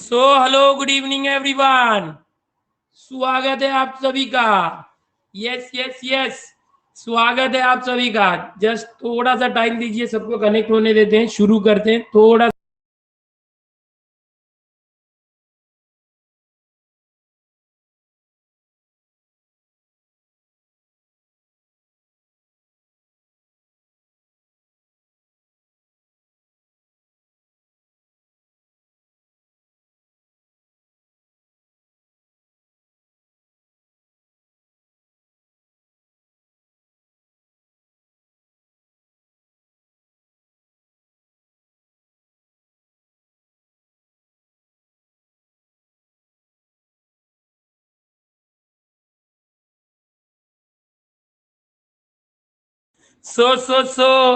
So hello good evening everyone. स्वागत है आप सभी का। यस यस यस, स्वागत है आप सभी का। जस्ट थोड़ा सा टाइम दीजिए, सबको कनेक्ट होने देते हैं, शुरू करते हैं थोड़ा। सो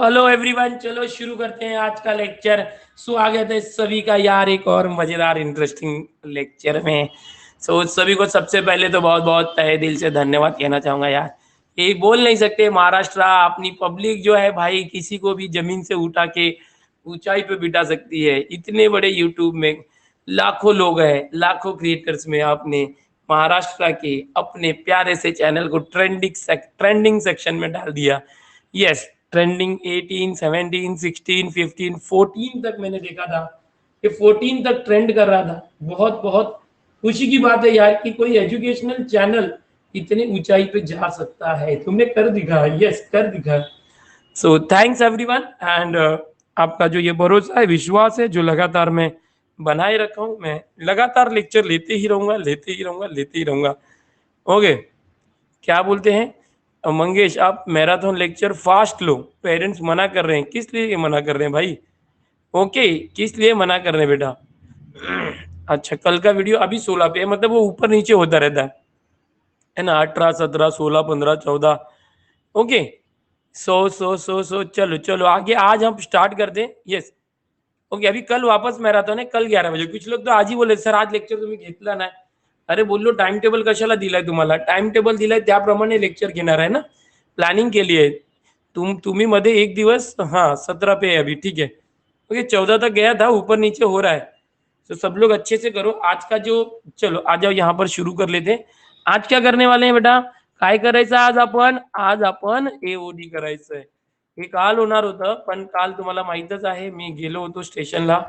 हेलो एवरीवन, चलो शुरू करते हैं आज का लेक्चर। स्वागत है सभी का यार, एक और मजेदार इंटरेस्टिंग लेक्चर में। सभी को सबसे पहले तो बहुत बहुत तहे दिल से धन्यवाद कहना चाहूंगा यार। ये बोल नहीं सकते, महाराष्ट्र अपनी पब्लिक जो है भाई, किसी को भी जमीन से उठा के ऊंचाई पे बिठा सकती है। इतने बड़े यूट्यूब में लाखों लोग हैं, लाखों क्रिएटर्स में आपने महाराष्ट्र के अपने प्यारे से चैनल को ट्रेंडिंग सेक्शन में डाल दिया। यस, ट्रेंडिंग 18 17 16 15 14 तक मैंने देखा था कि 14 तक ट्रेंड कर रहा था। बहुत बहुत खुशी की बात है यार कि कोई एजुकेशनल चैनल इतने ऊंचाई पे जा सकता है। तुमने कर दिखा, यस कर दिखा। सो थैंक्स एवरीवन एंड आपका जो ये भरोसा है, विश्वास है, जो लगातार मैं बनाए रखा हूँ, मैं लगातार लेक्चर लेते ही रहूंगा, लेते ही रहूंगा, लेते ही रहूंगा। ओके, क्या बोलते हैं मंगेश, आप मैराथन लेक्चर फास्ट लो, पेरेंट्स मना कर रहे हैं। किस लिए मना कर रहे हैं भाई? ओके, किस लिए मना कर रहे हैं बेटा? अच्छा, कल का वीडियो अभी 16 पे है, मतलब वो ऊपर नीचे होता रहता है ना, 18 17 16 15 14। ओके, सो चलो चलो आगे, आज हम स्टार्ट कर दें। यस, ओके, अभी कल वापस मैराथन है, कल 11 बजे। कुछ लोग तो आज ही बोले सर आज लेक्चर तुम्ही घेतला नाही। अरे बोललो टाइम टेबल कशाला दिलाय तुम्हाला? टाइम टेबल दिलाय त्याप्रमाणे लेक्चर घेणार आहे ना, प्लॅनिंग केली आहे। तुम्ही मध्ये एक दिवस, हाँ 17 पे है अभी, ठीक है। ओके, 14 तक गया था, ऊपर नीचे हो रहा है। तो सब लोग अच्छे से करो आज का जो। चलो आ जाओ, यहाँ पर शुरू कर लेते हैं। आज क्या करने वाले हैं बेटा? काय करायचं आज आपण एओडी करायचंय। हे काल होणार होतं, पण काल तुम्हाला माहीतच आहे मी गेलो होतो स्टेशनला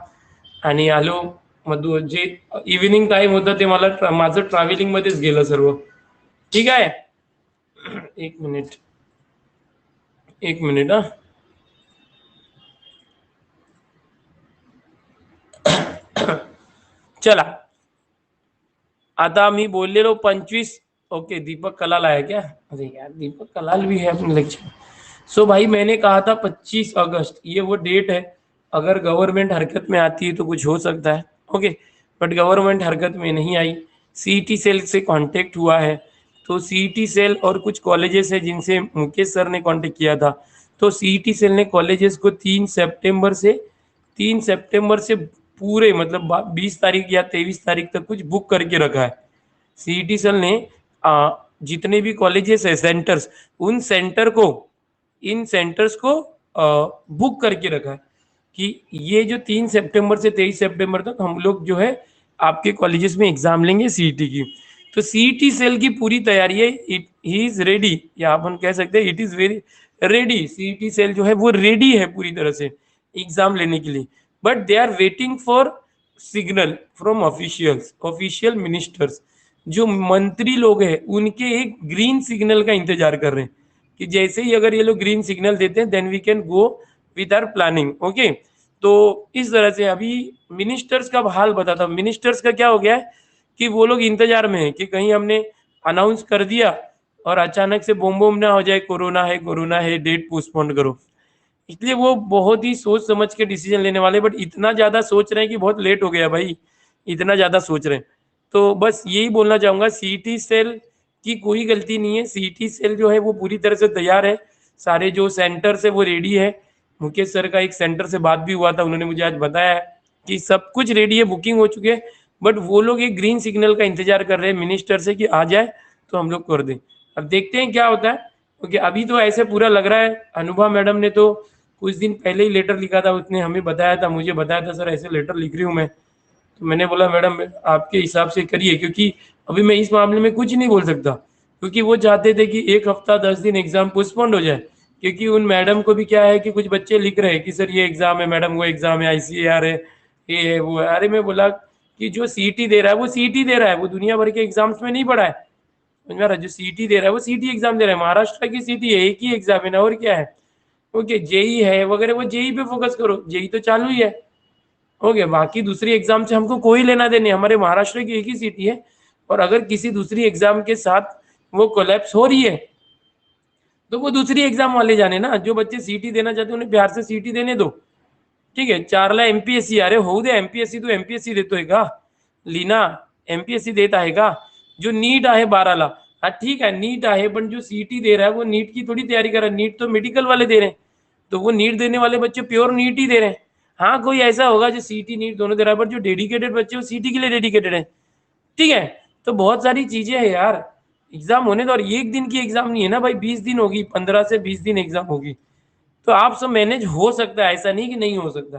आणि आलो। मधू जे इव्हिनिंग टाइम होतं ते मला माझं ट्रॅव्हलिंग मध्येच गेलं सर्व। ठीक आहे, एक मिनिट, एक मिनिट हा। चला, आता मी बोललेलो 25। ओके, दीपक कलाल आया क्या? अरे यार, दीपक कलाल भी है अपने लेक्चर। सो भाई मैंने कहा था 25 अगस्त, ये वो डेट है। अगर गवर्नमेंट हरकत में आती है तो कुछ हो सकता है। ओके, बट गवर्नमेंट हरकत में नहीं आई। सीईटी सेल से कांटेक्ट हुआ है, तो सीईटी सेल और कुछ कॉलेजेस है जिनसे मुकेश सर ने कांटेक्ट किया था। तो सीईटी सेल ने कॉलेजेस को 3 सितंबर से पूरे मतलब 20 तारीख या 23 तारीख तक कुछ बुक करके रखा है। सीईटी सेल ने जितने भी कॉलेजेस है, सेंटर्स, उन सेंटर को इन सेंटर्स को बुक करके रखा है कि ये जो 3 सितंबर से 23 सितंबर तक हम लोग जो है आपके कॉलेजेस में एग्जाम लेंगे सीईटी की। तो सीईटी सेल की पूरी तैयारी है, इट ही इज रेडी, या अपन कह सकते हैं it is very ready. CET cell जो है वो रेडी है पूरी तरह से एग्जाम लेने के लिए, but they are waiting for signal from officials, official ministers. जो मंत्री लोग हैं उनके एक ग्रीन सिग्नल का इंतजार कर रहे हैं कि जैसे ही अगर ये लोग ग्रीन सिग्नल देते हैं then we can go with our planning. Okay, तो इस तरह से अभी मिनिस्टर्स का हाल बताता हूँ। मिनिस्टर्स का क्या हो गया है कि वो लोग इंतजार में है कि कहीं हमने अनाउंस कर दिया और अचानक से बोम बोम ना हो जाए, कोरोना है डेट पोस्टपोन करो। इसलिए वो बहुत ही सोच समझ के डिसीजन लेने वाले, बट इतना ज्यादा सोच रहे हैं कि बहुत लेट हो गया भाई, इतना ज्यादा सोच रहे हैं। तो बस यही बोलना चाहूंगा, सीईटी सेल की कोई गलती नहीं है। सीईटी सेल जो है वो पूरी तरह से तैयार है, सारे जो सेंटर है वो रेडी है। मुकेश सर का एक सेंटर से बात भी हुआ था, उन्होंने मुझे आज बताया कि सब कुछ रेडी है, बुकिंग हो चुकी है, बट वो लोग एक ग्रीन सिग्नल का इंतजार कर रहे हैं मिनिस्टर से कि आ जाए तो हम लोग कर दें। अब देखते हैं क्या होता है, क्योंकि अभी तो ऐसे पूरा लग रहा है। अनुभा मैडम ने तो कुछ दिन पहले ही लेटर लिखा था, उसने हमें बताया था, मुझे बताया था सर ऐसे लेटर लिख रही हूँ मैं। तो मैंने बोला मैडम आपके हिसाब से करिए, क्योंकि अभी मैं इस मामले में कुछ नहीं बोल सकता, क्योंकि वो चाहते थे कि 1 हफ्ता 10 दिन एग्जाम पोस्टपोन्ड हो जाए, क्योंकि उन मैडम को भी क्या है कि कुछ बच्चे लिख रहे हैं कि सर ये एग्जाम है, मैडम वो एग्जाम है, ICAR है, ये है वो है। अरे मैं बोला कि जो सीटी दे रहा है वो सीटी दे रहा है, वो दुनिया भर के एग्जाम्स में नहीं पढ़ा है, समझ में आ रहा है? जो सीटी दे रहा है वो सीटी एग्जाम दे रहा है, महाराष्ट्र की सीटी है, एक ही एग्जाम है ना, और क्या है। ओके, जेई है वगैरह, वो जेई पे फोकस करो, जेई तो चालू ही है। ओके, बाकी दूसरी एग्जाम से हमको कोई लेना देने, हमारे महाराष्ट्र की एक ही सीटी है, और अगर किसी दूसरी एग्जाम के साथ वो कोलैप्स हो रही है तो वो दूसरी एग्जाम वाले जाने ना, जो बच्चे सीटी देना चाहते हैं उन्हें प्यार से सीटी देने दो, ठीक है। 4ला MPSC, अरे हो दे MPSC, तो MPSC देतोय का लीना, MPSC देता है का? जो नीट आहे 12ला, हाँ ठीक है नीट आहे, पण जो सीटी दे रहा है वो नीट की थोड़ी तैयारी कर रहा है, नीट तो मेडिकल वाले दे रहे हैं, तो वो नीट देने वाले बच्चे प्योर नीट ही दे रहे हैं। हाँ कोई ऐसा होगा जो सीटी नीट दोनों दे रहा है, पर जो डेडिकेटेड बच्चे वो सीटी के लिए डेडिकेटेड है, ठीक है। तो बहुत सारी चीजें है यार, एग्जाम होने दो, और एक दिन की एग्जाम नहीं है ना भाई, 20 दिन होगी, 15 से 20 दिन एग्जाम होगी, तो आप सब मैनेज हो सकता है, ऐसा नहीं कि नहीं हो सकता।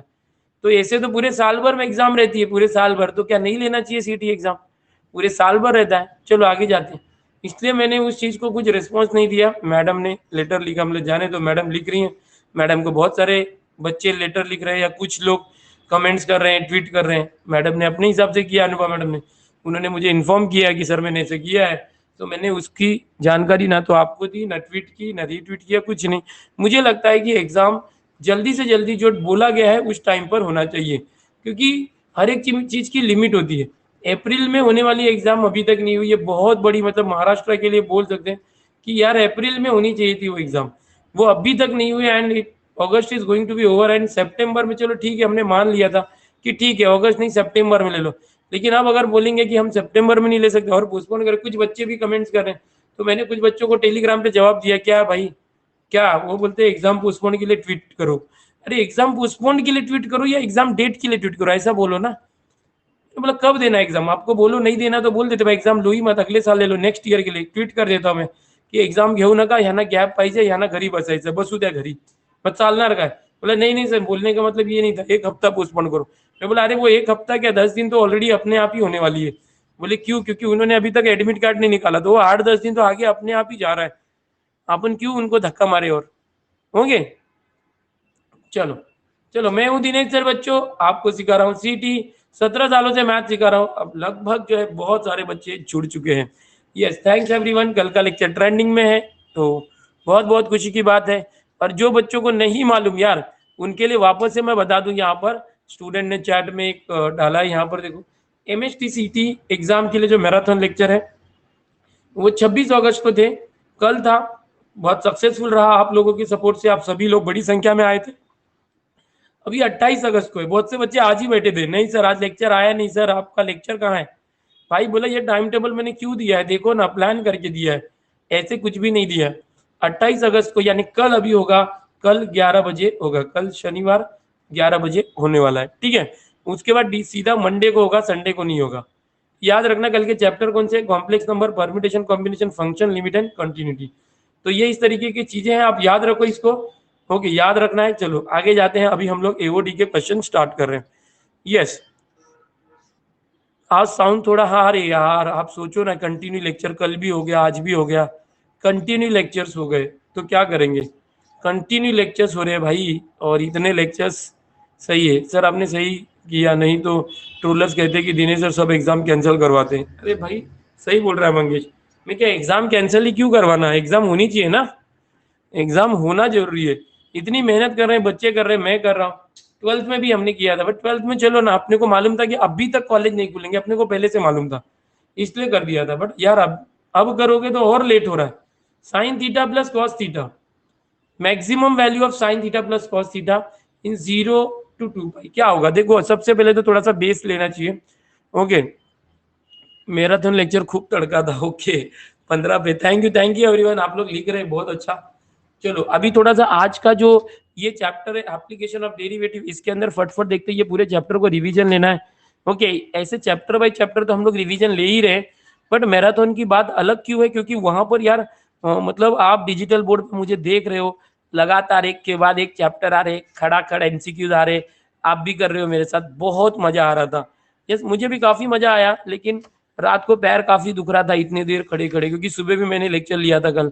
तो ऐसे तो पूरे साल भर में एग्जाम रहती है, पूरे साल भर, तो क्या नहीं लेना चाहिए सीटी एग्जाम? पूरे साल भर रहता है। चलो आगे जाते हैं। इसलिए मैंने उस चीज को कुछ रिस्पॉन्स नहीं दिया। मैडम ने लेटर लिखा, हमने जाने तो मैडम लिख रही हैं, मैडम को बहुत सारे बच्चे लेटर लिख रहे हैं, या कुछ लोग कमेंट्स कर रहे हैं, ट्वीट कर रहे हैं। मैडम ने अपने हिसाब से किया, अनुभा मैडम ने, उन्होंने मुझे इन्फॉर्म किया कि सर मैंने ऐसे किया है, तो मैंने उसकी जानकारी ना तो आपको दी, ना ट्वीट की, ना रीट्वीट किया, कुछ नहीं। मुझे लगता है कि एग्जाम जल्दी से जल्दी जो बोला गया है उस टाइम पर होना चाहिए, क्योंकि हर एक चीज की लिमिट होती है। अप्रैल में होने वाली एग्जाम अभी तक नहीं हुई है, बहुत बड़ी, मतलब महाराष्ट्र के लिए बोल सकते हैं कि यार अप्रैल में होनी चाहिए थी वो एग्जाम, वो अभी तक नहीं हुई। And August is going to be over, and सितंबर में, चलो ठीक है हमने मान लिया था कि ठीक है अगस्त नहीं सितंबर में ले लो, लेकिन अब अगर बोलेंगे कि हम सितंबर में नहीं ले सकते और पोस्टपोन करें, कुछ बच्चे भी कमेंट्स कर रहे हैं, तो मैंने कुछ बच्चों को टेलीग्राम पे जवाब दिया, क्या भाई क्या, वो बोलते हैं एग्जाम पोस्टपोन के लिए ट्वीट करो। अरे एग्जाम पोस्टपोन के लिए ट्वीट करो या एग्जाम डेट के लिए ट्वीट करो, ऐसा बोलो ना। तो मतलब कब देना एग्जाम, आपको बोलो नहीं देना तो बोल देते भाई एग्जाम लो ही मत, अगले साल ले लो, नेक्स्ट ईयर के लिए ट्वीट कर देता मैं की एग्जाम घेऊ नका, ह्यांना गॅप पाहिजे, ह्यांना घरी बसायचं, बसू द्या घरी, मग चालणार काय? बोला नहीं नहीं सर, बोलने का मतलब ये नहीं था, 1 हफ्ता पोस्टपोन करो। मैं बोला अरे वो 1 हफ्ता क्या, 10 दिन तो ऑलरेडी अपने आप ही होने वाली है। बोले क्यों? क्योंकि उन्होंने अभी तक एडमिट कार्ड नहीं निकाला, तो वो 8-10 दिन तो आगे अपने आप ही जा रहा है, अपन क्यों उनको धक्का मारे। और होंगे, चलो चलो, मैं हूँ दिनेश सर बच्चों, आपको सिखा रहा हूँ सीटी, 17 सालों से मैथ सिखा रहा हूँ, अब लगभग जो है बहुत सारे बच्चे जुड़ चुके हैं। यस, थैंक्स एवरीवन, कल का लेक्चर ट्रेंडिंग में है, तो बहुत बहुत खुशी की बात है। और जो बच्चों को नहीं मालूम यार, उनके लिए वापस से मैं बता दूं, यहाँ पर स्टूडेंट ने चैट में एक डाला है, यहाँ पर देखो, MSTCT एग्जाम के लिए जो मैराथन लेक्चर है वो 26 अगस्त को थे, कल था, बहुत सक्सेसफुल रहा, आप लोगों की सपोर्ट से आप सभी लोग बड़ी संख्या में आए थे। अभी 28 अगस्त को है, बहुत से बच्चे आज ही बैठे थे, नहीं सर आज लेक्चर आया नहीं सर, आपका लेक्चर कहाँ है? भाई बोला ये टाइम टेबल मैंने क्यों दिया है, देखो ना प्लान करके दिया है, ऐसे कुछ भी नहीं दिया है। 28 अगस्त को यानी कल अभी होगा, कल 11 बजे होगा, कल शनिवार 11 बजे होने वाला है, ठीक है। उसके बाद सीधा मंडे को होगा, संडे को नहीं होगा। याद रखना कल के चैप्टर कौन से, complex number, permutation, combination, function, limit and continuity. तो ये इस तरीके की चीजें हैं, आप याद रखो इसको। ओके, याद रखना है। चलो आगे जाते हैं, अभी हम लोग एओडी के क्वेश्चन स्टार्ट कर रहे हैं। यस, आज साउंड थोड़ा, हाँ अरे यार आप सोचो ना, कंटिन्यू लेक्चर कल भी हो गया, आज भी हो गया, कंटिन्यू लेक्चर्स हो गए, तो क्या करेंगे? कंटिन्यू लेक्चर्स हो रहे हैं भाई, और इतने लेक्चर्स। सही है सर, आपने सही किया, नहीं तो ट्रोलर्स कहते हैं कि दिनेश सर सब एग्जाम कैंसिल करवाते हैं। अरे भाई सही बोल रहा है मंगेश, मैं क्या एग्जाम कैंसिल ही क्यों करवाना, एग्जाम होनी चाहिए ना, एग्जाम होना जरूरी है। इतनी मेहनत कर रहे हैं बच्चे, कर रहे हैं, मैं कर रहा हूँ, 12th में भी हमने किया था, बट 12th में चलो ना, अपने को मालूम था कि अभी तक कॉलेज नहीं खुलेंगे, अपने को पहले से मालूम था, इसलिए कर दिया था। बट यार अब करोगे तो और लेट हो रहा है। Sine theta plus cos theta, maximum value of sine theta plus cos theta in 0 to 2 क्या होगा? देखो सबसे पहले तो थोड़ा सा बेस लेना चाहिए। ओके, मैराथन लेक्चर खूब तड़का था। ओके 15 पे, थैंक यू एवरीवन, आप लोग लिख रहे हैं, बहुत अच्छा। चलो अभी थोड़ा सा आज का जो ये चैप्टर है एप्लीकेशन ऑफ डेरिवेटिव, इसके अंदर फटफट देखते हैं, ये पूरे चैप्टर को रिवीजन लेना है। ओके, ऐसे चैप्टर बाय चैप्टर तो हम लोग रिवीजन ले ही रहे, बट मैराथन की बात अलग क्यों है? क्योंकि वहां पर यार मतलब आप डिजिटल बोर्ड पर मुझे देख रहे हो, लगातार एक के बाद एक चैप्टर आ रहे, खड़ा खड़ा MCQs आ रहे, आप भी कर रहे हो मेरे साथ, बहुत मजा आ रहा था। यस, मुझे भी काफी मजा आया, लेकिन रात को पैर काफी दुख रहा था इतनी देर खड़े खड़े, क्योंकि सुबह भी मैंने लेक्चर लिया था कल,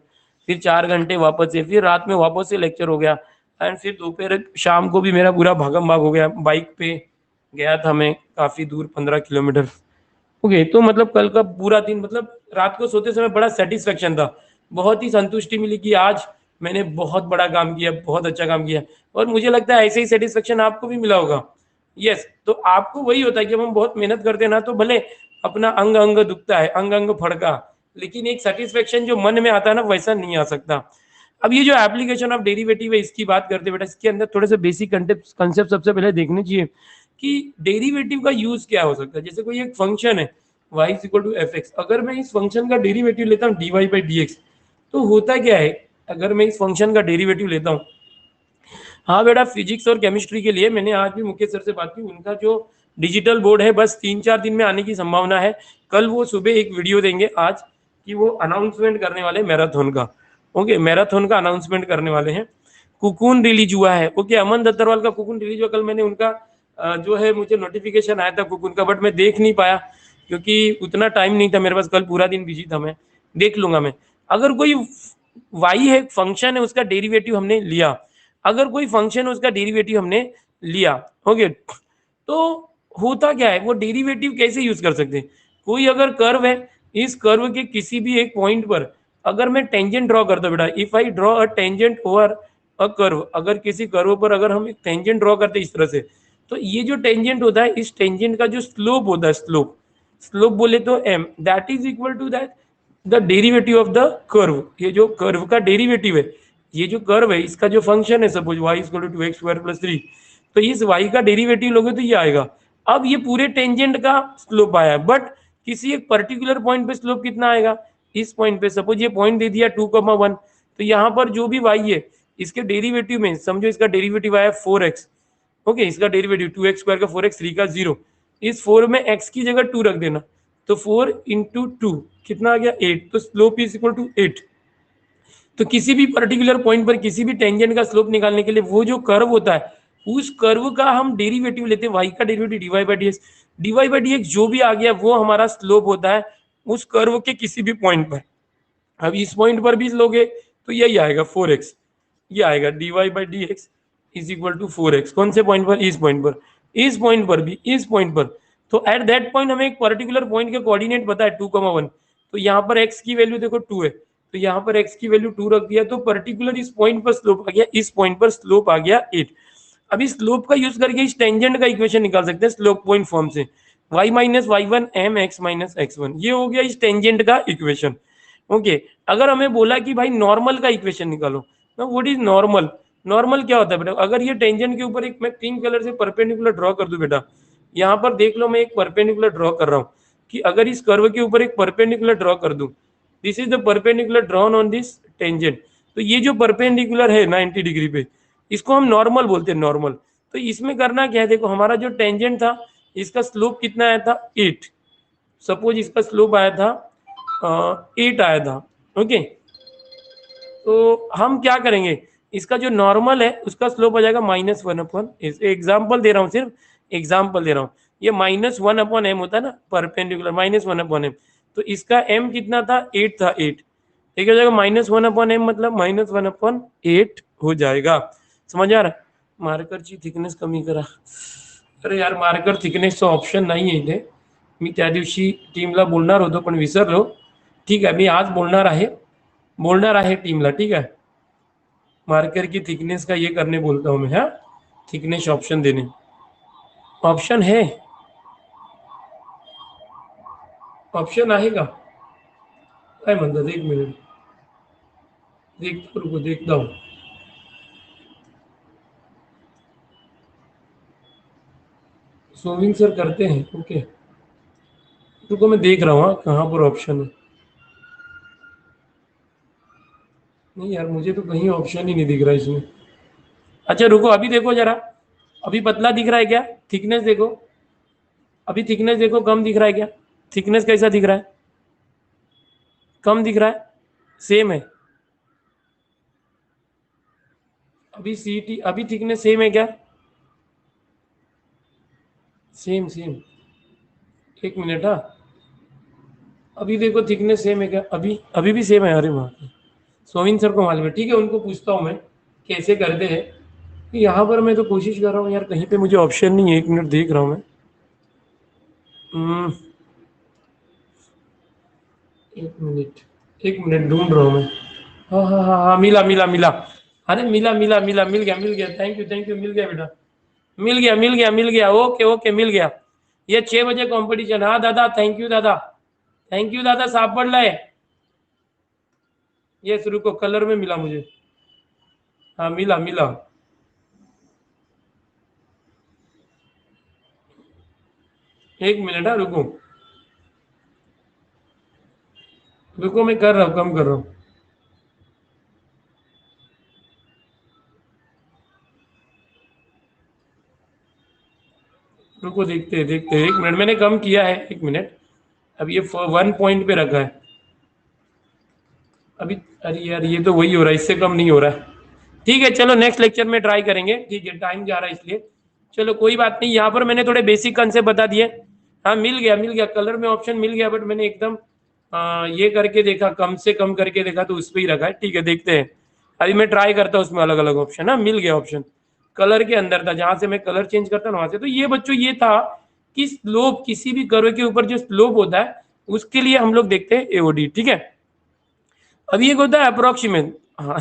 फिर 4 घंटे वापस से, फिर रात में वापस से लेक्चर हो गया, एंड फिर दोपहर शाम को भी मेरा पूरा भागम भाग हो गया। बाइक पे गया था मैं काफी दूर, 15 किलोमीटर। ओके, तो मतलब कल का पूरा दिन, मतलब रात को सोते समय बड़ा सेटिस्फेक्शन था, बहुत ही संतुष्टि मिली कि आज मैंने बहुत बड़ा काम किया, बहुत अच्छा काम किया। और मुझे लगता है ऐसे ही सेटिस्फेक्शन आपको भी मिला होगा। यस, तो आपको वही होता है कि जब हम बहुत मेहनत करते हैं ना, तो भले अपना अंग अंग दुखता है, अंग अंग फड़का, लेकिन एक सेटिस्फेक्शन जो मन में आता है ना, वैसा नहीं आ सकता। अब ये जो एप्लीकेशन ऑफ डेरिवेटिव है, इसकी बात करते बेटा, इसके अंदर थोड़े से बेसिक कंसेप्ट सबसे पहले देखने चाहिए कि डेरिवेटिव का यूज क्या हो सकता है। जैसे कोई एक फंक्शन है y is equal to F X, अगर मैं इस फंक्शन का डेरिवेटिव लेता हूँ dy बाई डी एक्स, तो होता क्या है अगर मैं इस फंक्शन का डेरिवेटिव लेता हूँ। हाँ बेटा, फिजिक्स और केमिस्ट्री के लिए मैंने आज भी मुकेश सर से बात की, उनका जो डिजिटल बोर्ड है बस 3-4 दिन में आने की संभावना है। कल वो सुबह एक वीडियो देंगे आज कि वो अनाउंसमेंट करने वाले मैराथन का। ओके, मैराथन का अनाउंसमेंट करने वाले हैं। कुकून रिलीज हुआ है। ओके, अमन दत्तरवाल का कुकून रिलीज हुआ, कल मैंने उनका जो है मुझे नोटिफिकेशन आया था कुकून का, बट मैं देख नहीं पाया क्योंकि उतना टाइम नहीं था मेरे पास, कल पूरा दिन बिजी था। मैं देख लूंगा। मैं अगर कोई वाई है फंक्शन है, उसका डेरिवेटिव हमने लिया, अगर कोई फंक्शन है उसका डेरिवेटिव हमने लिया, ओके, तो होता क्या है, वो डेरिवेटिव कैसे यूज कर सकते हैं। कोई अगर कर्व है, इस कर्व के किसी भी एक पॉइंट पर अगर मैं टेंजेंट ड्रॉ करता हूँ बेटा, if I draw a tangent over a curve, अगर किसी कर्व पर अगर हम एक टेंजेंट ड्रॉ करते हैं इस तरह से, तो ये जो टेंजेंट होता है, इस टेंजेंट का जो स्लोप होता है, स्लोप स्लोप बोले तो m, that is equal to that the derivative of the curve. ये जो कर्व का डेरिवेटिव है, ये जो कर्व है इसका जो फंक्शन है, suppose y is equal to 2x² + 3, तो इस y का डेरिवेटिव लोगे तो ये आएगा। अब ये पूरे टेंजेंट का स्लोप आया, बट किसी एक पर्टिकुलर पॉइंट पे स्लोप कितना आएगा, इस पॉइंट पे सपोज ये पॉइंट दे दिया 2,1, तो यहाँ पर जो भी y है इसके डेरिवेटिव में समझो इसका डेरिवेटिव आया 4x। ओके, इसका डेरिवेटिव 2x² का 4x, 3 का 0, इस 4 में x की जगह 2 रख देना, तो 4 इंटू 2 कितना आ गया 8, तो स्लोप इज इक्वल टू 8। तो किसी भी पर्टिकुलर पॉइंट पर किसी भी टेंजेंट का स्लोप निकालने के लिए वो जो कर्व होता है, उस कर्व का हम डेरिवेटिव लेते हैं, y का derivative dy by D x, dy by D x जो भी आ गया वो हमारा स्लोप होता है उस कर्व के किसी भी पॉइंट पर। अब इस पॉइंट पर भी लोगे तो यही आएगा 4x, ये आएगा dy by D X is equal to 4x। कौन से पॉइंट पर, इस पॉइंट पर, इस पॉइंट पर भी, इस पॉइंट पर। तो एट दैट पॉइंट हमें एक पर्टिकुलर पॉइंट के कोऑर्डिनेट पता है 2,1, तो यहाँ पर x की वैल्यू देखो 2 है, तो यहाँ पर x की वैल्यू 2 रख दिया, तो पर्टिकुलर इस पॉइंट पर स्लोप आ गया, इस पॉइंट पर स्लोप आ गया 8। अब इस स्लोप का यूज करके इस टेंजेंट का इक्वेशन निकाल सकते हैं स्लोप पॉइंट फॉर्म से, y minus Y one M X minus x1, ये हो गया इस टेंजेंट का इक्वेशन। ओके, अगर हमें बोला कि भाई नॉर्मल का इक्वेशन निकालो, तो व्हाट इज नॉर्मल, नॉर्मल क्या होता है बेटा, अगर ये टेंजेंट के ऊपर एक मैं पिंक कलर से परपेंडिकुलर ड्रॉ कर दूं बेटा, यहाँ पर देख लो मैं एक परपेंडिकुलर ड्रॉ कर रहा हूँ, कि अगर इस कर्व के ऊपर एक परपेंडिकुलर ड्रॉ कर दूं, this is the perpendicular drawn on this tangent, तो ये जो परपेंडिकुलर है 90 डिग्री पे, इसको हम नॉर्मल बोलते हैं, नॉर्मल। तो इसमें करना क्या है, देखो हमारा जो टेंजेंट था इसका स्लोप कितना आया था 8, सपोज इसका स्लोप आया था 8 आया था। ओके, तो हम क्या करेंगे, इसका जो नॉर्मल है उसका स्लोप हो जाएगा -1/, एग्जाम्पल दे रहा हूँ, सिर्फ एग्जाम्पल दे रहा हूँ, ये -1/m होता है ना परपेंडिकुलर, -1/m, तो इसका m कितना था 8 था, 8, ठीक हो जाएगा -1/m, मतलब -1/8 हो जाएगा। समझ आ रहा है। मार्करची थिकनेस कमी करा, अरे यार मार्कर थिकनेसचा ऑप्शन नाही आहे इथे, मी त्या दिवशी टीमला बोलणार होतो पण विसरलो। ठीक आहे, मी आज बोलणार आहे टीमला, ठीक है, मार्कर की थिकनेस का ये करने बोलता हूँ मैं, हाँ, थिकनेस ऑप्शन देने, ऑप्शन है, ऑप्शन आहे का, काय म्हणतात, एक मिनिट देखता, रुको देखता हूँ। सोविंग सर करते हैं, ओके, रुको मैं देख रहा हूँ, हाँ, कहाँ पर ऑप्शन है। नहीं यार मुझे तो कहीं ऑप्शन ही नहीं दिख रहा इसमें। अच्छा रुको, अभी देखो जरा, अभी पतला दिख रहा है क्या, थिकनेस देखो, अभी थिकनेस देखो कम दिख रहा है क्या, थिकनेस कैसा दिख रहा है, कम दिख रहा है, सेम है, अभी सी अभी थिकनेस सेम है क्या, सेम सेम, एक मिनट। हाँ अभी देखो थिकनेस सेम है क्या? अभी अभी भी सेम है। अरे वहाँ सोविन सर को मालूम है, ठीक है उनको पूछता हूँ मैं कैसे करते हैं। यहाँ पर मैं तो कोशिश कर रहा हूँ यार, कहीं पे मुझे ऑप्शन नहीं है। एक मिनट देख रहा हूँ मैं। हम्म, एक मिनट ढूंढ रहा हूँ मैं। हाँ हाँ हाँ हाँ, मिला मिला मिला। अरे मिला मिला मिला, मिल गया। थैंक यू मिल गया बेटा। मिल गया। ओके ओके मिल गया। ये 6 बजे कंपटीशन। हाँ दादा, थैंक यू दादा। थैंक यू दादा, सापड़ लाए। ये शुरू को कलर में मिला मुझे। हाँ मिला मिला। एक मिनट। हाँ रुको रुको, मैं कर रहा हूँ, कम कर रहा हूँ। रुको देखते हैं, 1 मिनट मैंने कम किया है, 1 मिनट। अब ये 1 पॉइंट पे रखा है अभी। अरे यार ये तो वही हो रहा है, इससे कम नहीं हो रहा है। ठीक है चलो, नेक्स्ट लेक्चर में ट्राई करेंगे। ठीक है, टाइम जा रहा है इसलिए। चलो कोई बात नहीं, यहाँ पर मैंने थोड़े बेसिक कंसेप्ट बता दिए। हाँ मिल गया कलर में ऑप्शन मिल गया, बट मैंने एकदम ये करके देखा, कम से कम करके देखा तो उस पर ही रखा है। ठीक है देखते हैं, अभी मैं ट्राई करता हूँ उसमें अलग अलग ऑप्शन। हाँ मिल गया ऑप्शन, कलर के अंदर था जहां से मैं कलर चेंज करता ना वहां से। तो ये बच्चों ये था कि स्लोप, किसी भी कर्व के ऊपर जो स्लोप होता है उसके लिए हम लोग देखते हैं एओडी। ठीक है, अभी एक होता है अप्रोक्सीमेट। हाँ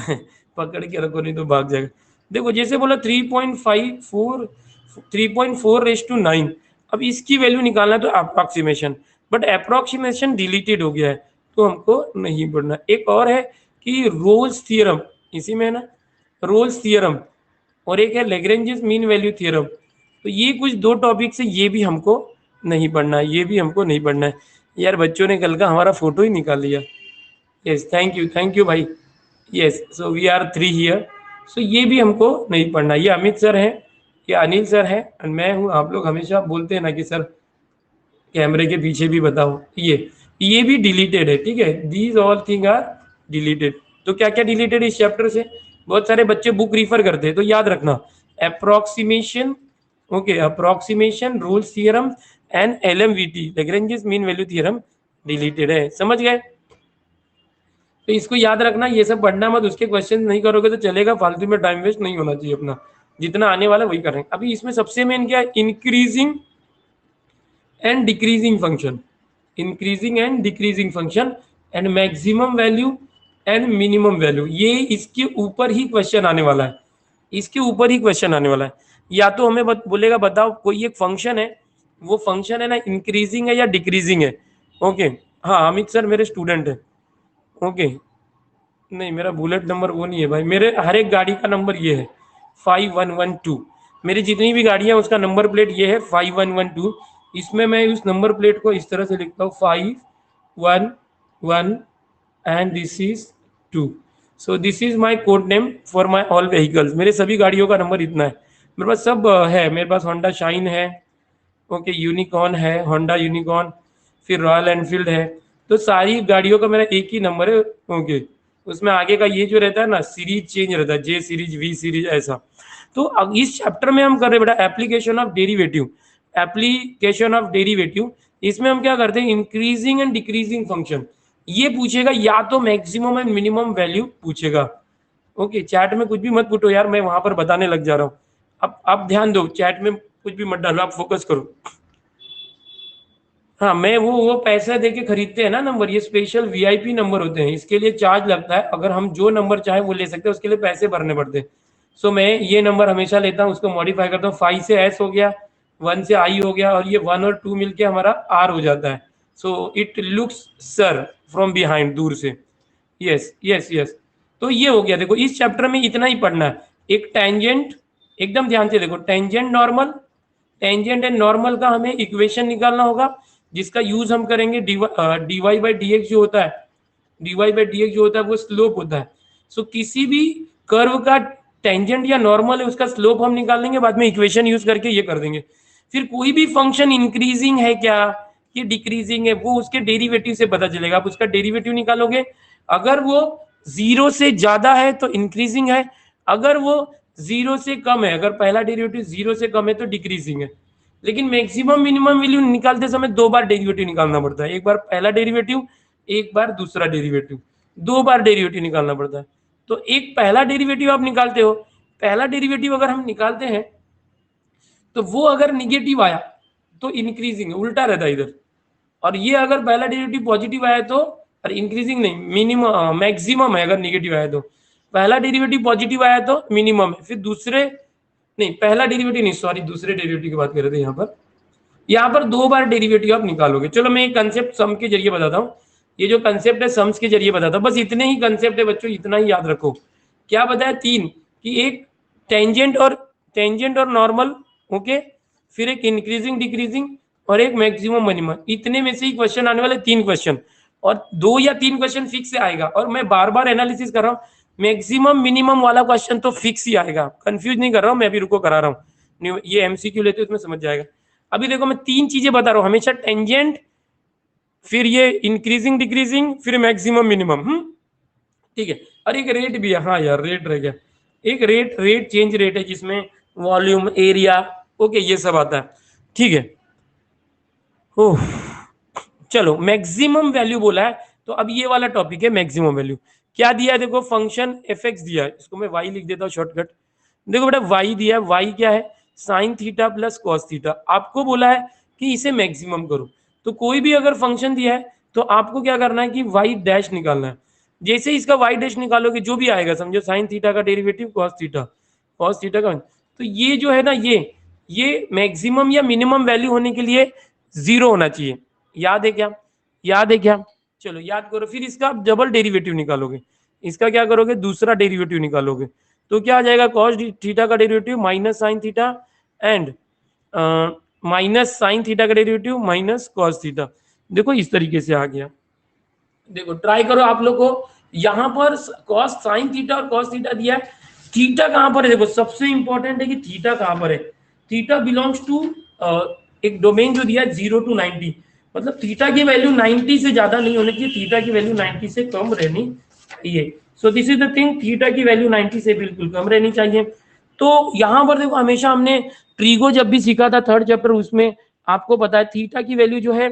पकड़ के रखो नहीं तो भाग जाएगा। देखो जैसे बोला 3.54, 3.4:9। अब इसकी वैल्यू निकालना है तो अप्रोक्सीमेशन, बट अप्रोक्सीमेशन डिलीटेड हो गया है तो हमको नहीं पढ़ना। एक और है कि रोल्स थियरम, इसी में है ना रोल्स थियरम, और एक है लेग्रेंजेस मीन वैल्यू थ्योरम। तो ये कुछ दो टॉपिक से ये भी हमको नहीं पढ़ना है, ये भी हमको नहीं पढ़ना है। यार बच्चों ने कल का हमारा फोटो ही निकाल लिया। यस थैंक यू भाई। Yes so we are 3 here. So ये भी हमको नहीं पढ़ना। ये अमित सर हैं, ये अनिल सर हैं, और मैं हूँ। आप लोग हमेशा बोलते हैं ना कि सर कैमरे के पीछे भी बताओ। ये भी डिलीटेड है। ठीक है, these all thing are deleted. तो क्या क्या डिलीटेड इस चैप्टर से? बहुत सारे बच्चे बुक रिफर करते हैं तो याद रखना, approximation, okay approximation, rules theorem and LMVT Lagrange's mean value theorem deleted है। समझ गए? तो इसको याद रखना, ये सब पढ़ना मत, उसके क्वेश्चन नहीं करोगे तो चलेगा, फालतू में टाइम वेस्ट नहीं होना चाहिए अपना। जितना आने वाला वही करेंगे। अभी इसमें सबसे मेन क्या है? Increasing and decreasing function, increasing and decreasing function, and maximum value and minimum value. ये इसके ऊपर ही क्वेश्चन आने वाला है, इसके ऊपर ही क्वेश्चन आने वाला है। या तो हमें बोलेगा बताओ कोई एक फंक्शन है, वो फंक्शन है ना इंक्रीजिंग है या डिक्रीजिंग है। ओके, हाँ अमित सर मेरे स्टूडेंट है। ओके, नहीं मेरा बुलेट नंबर वो नहीं है भाई, मेरे हर एक गाड़ी का नंबर ये है 5112। मेरी जितनी भी गाड़ियां हैं उसका नंबर प्लेट ये है 5112। इसमें मैं उस नंबर प्लेट को इस तरह से लिखता हूँ 511 and this is 2। So this is my code name for my all vehicles. मेरे सभी गाड़ियों का नंबर इतना है। मेरे पास सब है, मेरे पास होंडा शाइन है, ओके यूनिकॉर्न है, होंडा यूनिकॉर्न, फिर रॉयल एनफील्ड है। तो सारी गाड़ियों का मेरा एक ही नंबर है। ओके, उसमें आगे का ये जो रहता है ना सीरीज चेंज रहता है, जे सीरीज, वी सीरीज, ऐसा। तो अब इस चैप्टर में हम कर रहे हैं बेटा application of derivative, application of derivative. इसमें हम क्या करते हैं? इंक्रीजिंग एंड डिक्रीजिंग फंक्शन ये पूछेगा, या तो मैक्सिमम एंड मिनिमम वैल्यू पूछेगा। ओके, चैट में कुछ भी मत पूछो यार, मैं वहां पर बताने लग जा रहा हूँ। अब आप ध्यान दो, चैट में कुछ भी मत डालो, आप फोकस करो। हाँ मैं वो पैसा दे के खरीदते हैं ना नंबर, ये स्पेशल वीआईपी नंबर होते हैं, इसके लिए चार्ज लगता है। अगर हम जो नंबर चाहे वो ले सकते हैं, उसके लिए पैसे भरने पड़ते हैं। सो मैं ये नंबर हमेशा लेता हूँ, उसको मॉडिफाई करता हूँ, 5 से एस हो गया, 1 से आई हो गया, और ये 1 और 2 मिलके हमारा आर हो जाता है। So it looks sir from behind, दूर से। Yes yes yes. तो ये हो गया। देखो इस चैप्टर में इतना ही पढ़ना है। एक टेंजेंट, एकदम ध्यान से देखो, tangent normal, tangent and normal का हमें इक्वेशन निकालना होगा, जिसका यूज हम करेंगे डीवाई बाई डी एक्स जो होता है, डीवाई बाई डी एक्स जो होता है वो स्लोप होता है। सो किसी भी कर्व का टेंजेंट या नॉर्मल है उसका स्लोप हम निकाल लेंगे, बाद में इक्वेशन यूज करके ये कर देंगे। फिर कोई भी फंक्शन इंक्रीजिंग है क्या, ये डिक्रीजिंग है, वो उसके डेरिवेटिव से पता चलेगा। आप उसका डेरिवेटिव निकालोगे, अगर वो 0 से ज्यादा है तो इंक्रीजिंग है, अगर वो 0 से कम है, अगर पहला डेरिवेटिव 0 से कम है तो डिक्रीजिंग है। लेकिन मैक्सिमम मिनिमम वैल्यू निकालते समय दो बार डेरिवेटिव निकालना पड़ता है, एक बार पहला डेरिवेटिव, एक बार दूसरा डेरिवेटिव, दो बार डेरिवेटिव निकालना पड़ता है। तो एक पहला डेरिवेटिव आप निकालते हो, पहला डेरिवेटिव अगर हम निकालते हैं तो वो अगर निगेटिव आया तो इंक्रीजिंग है, उल्टा रहता है इधर। और ये अगर पहला डेरिवेटिव पॉजिटिव आया तो, और इंक्रीजिंग नहीं, मिनिमम मैक्सिमम है अगर निगेटिव आया तो। पहला डेरिवेटिव पॉजिटिव आया तो मिनिमम है, फिर दूसरे, नहीं पहला डेरिवेटिव नहीं, सॉरी दूसरे डेरिवेटिव की बात कर रहे थे। यहाँ पर दो बार डेरिवेटिव आप निकालोगे। चलो मैं एक कंसेप्ट सम के जरिए बताता हूँ। ये जो कंसेप्ट है सम्स के जरिए बताता हूँ, बस इतने ही कंसेप्ट है बच्चों, इतना ही याद रखो। क्या बताया? तीन, कि एक टेंजेंट और नॉर्मल, ओके, फिर एक इंक्रीजिंग डिक्रीजिंग और एक मैक्सिमम मिनिमम। इतने में से ही क्वेश्चन आने वाले, तीन क्वेश्चन, और दो या तीन क्वेश्चन फिक्स से आएगा। और मैं बार बार एनालिसिस कर रहा हूँ, मैक्सिमम मिनिमम वाला क्वेश्चन तो फिक्स ही आएगा, कंफ्यूज नहीं कर रहा हूँ मैं, अभी रुको करा रहा हूँ। ये एमसीक्यू लेते हो उसमें समझ जाएगा। अभी देखो मैं तीन चीजें बता रहा हूँ, हमेशा टेंजेंट, फिर ये इंक्रीजिंग डिक्रीजिंग, फिर मैक्सिमम मिनिमम। ठीक है। और एक रेट भी है, हाँ यार रेट रह गया, एक रेट चेंज रेट है जिसमें वॉल्यूम, एरिया, ओके, ये सब आता है। ठीक है। ओह, चलो मैक्सिमम वैल्यू बोला है, तो अब ये वाला टॉपिक है मैक्सिमम वैल्यू। क्या दिया है? देखो फंक्शन एफ एक्स दिया है, इसको मैं वाई लिख देता हूँ शॉर्टकट। देखो बेटा वाई दिया है, वाई क्या है? Sine theta plus cos theta. आपको बोला है कि इसे मैक्सिमम करो, तो कोई भी अगर फंक्शन दिया है तो आपको क्या करना है कि वाई डैश निकालना है। जैसे इसका वाई डैश निकालोगे जो भी आएगा, समझो साइन थीटा का डेरिवेटिव कॉस थीटा का, तो ये जो है ना, ये मैक्सिमम या मिनिमम वैल्यू होने के लिए जीरो होना चाहिए। याद है क्या? याद है क्या? चलो याद करो। फिर इसका आप डबल डेरिवेटिव निकालोगे, इसका क्या करोगे? दूसरा डेरिवेटिव निकालोगे, तो क्या आ जाएगा? कॉस थीटा का derivative minus sine theta, and minus sine theta का डेरिवेटिव माइनस कॉस थीटा। देखो इस तरीके से आ गया। देखो ट्राई करो आप लोग को, यहां पर कॉस साइन थीटा और कॉस थीटा दिया है, थीटा कहां पर है? देखो सबसे इंपॉर्टेंट है कि थीटा कहां पर है। थीटा बिलोंग्स टू एक डोमेन जो दिया है 0 to 90, मतलब थीटा की वैल्यू 90 से ज्यादा नहीं होनी चाहिए, थीटा की वैल्यू 90 से कम रहनी चाहिए। So this is the thing, theta की वैल्यू 90 से बिल्कुल कम रहनी चाहिए। तो यहां पर देखो, हमेशा हमने ट्रीगो जब भी सीखा था थर्ड चैप्टर, उसमें आपको पता है थीटा की वैल्यू जो है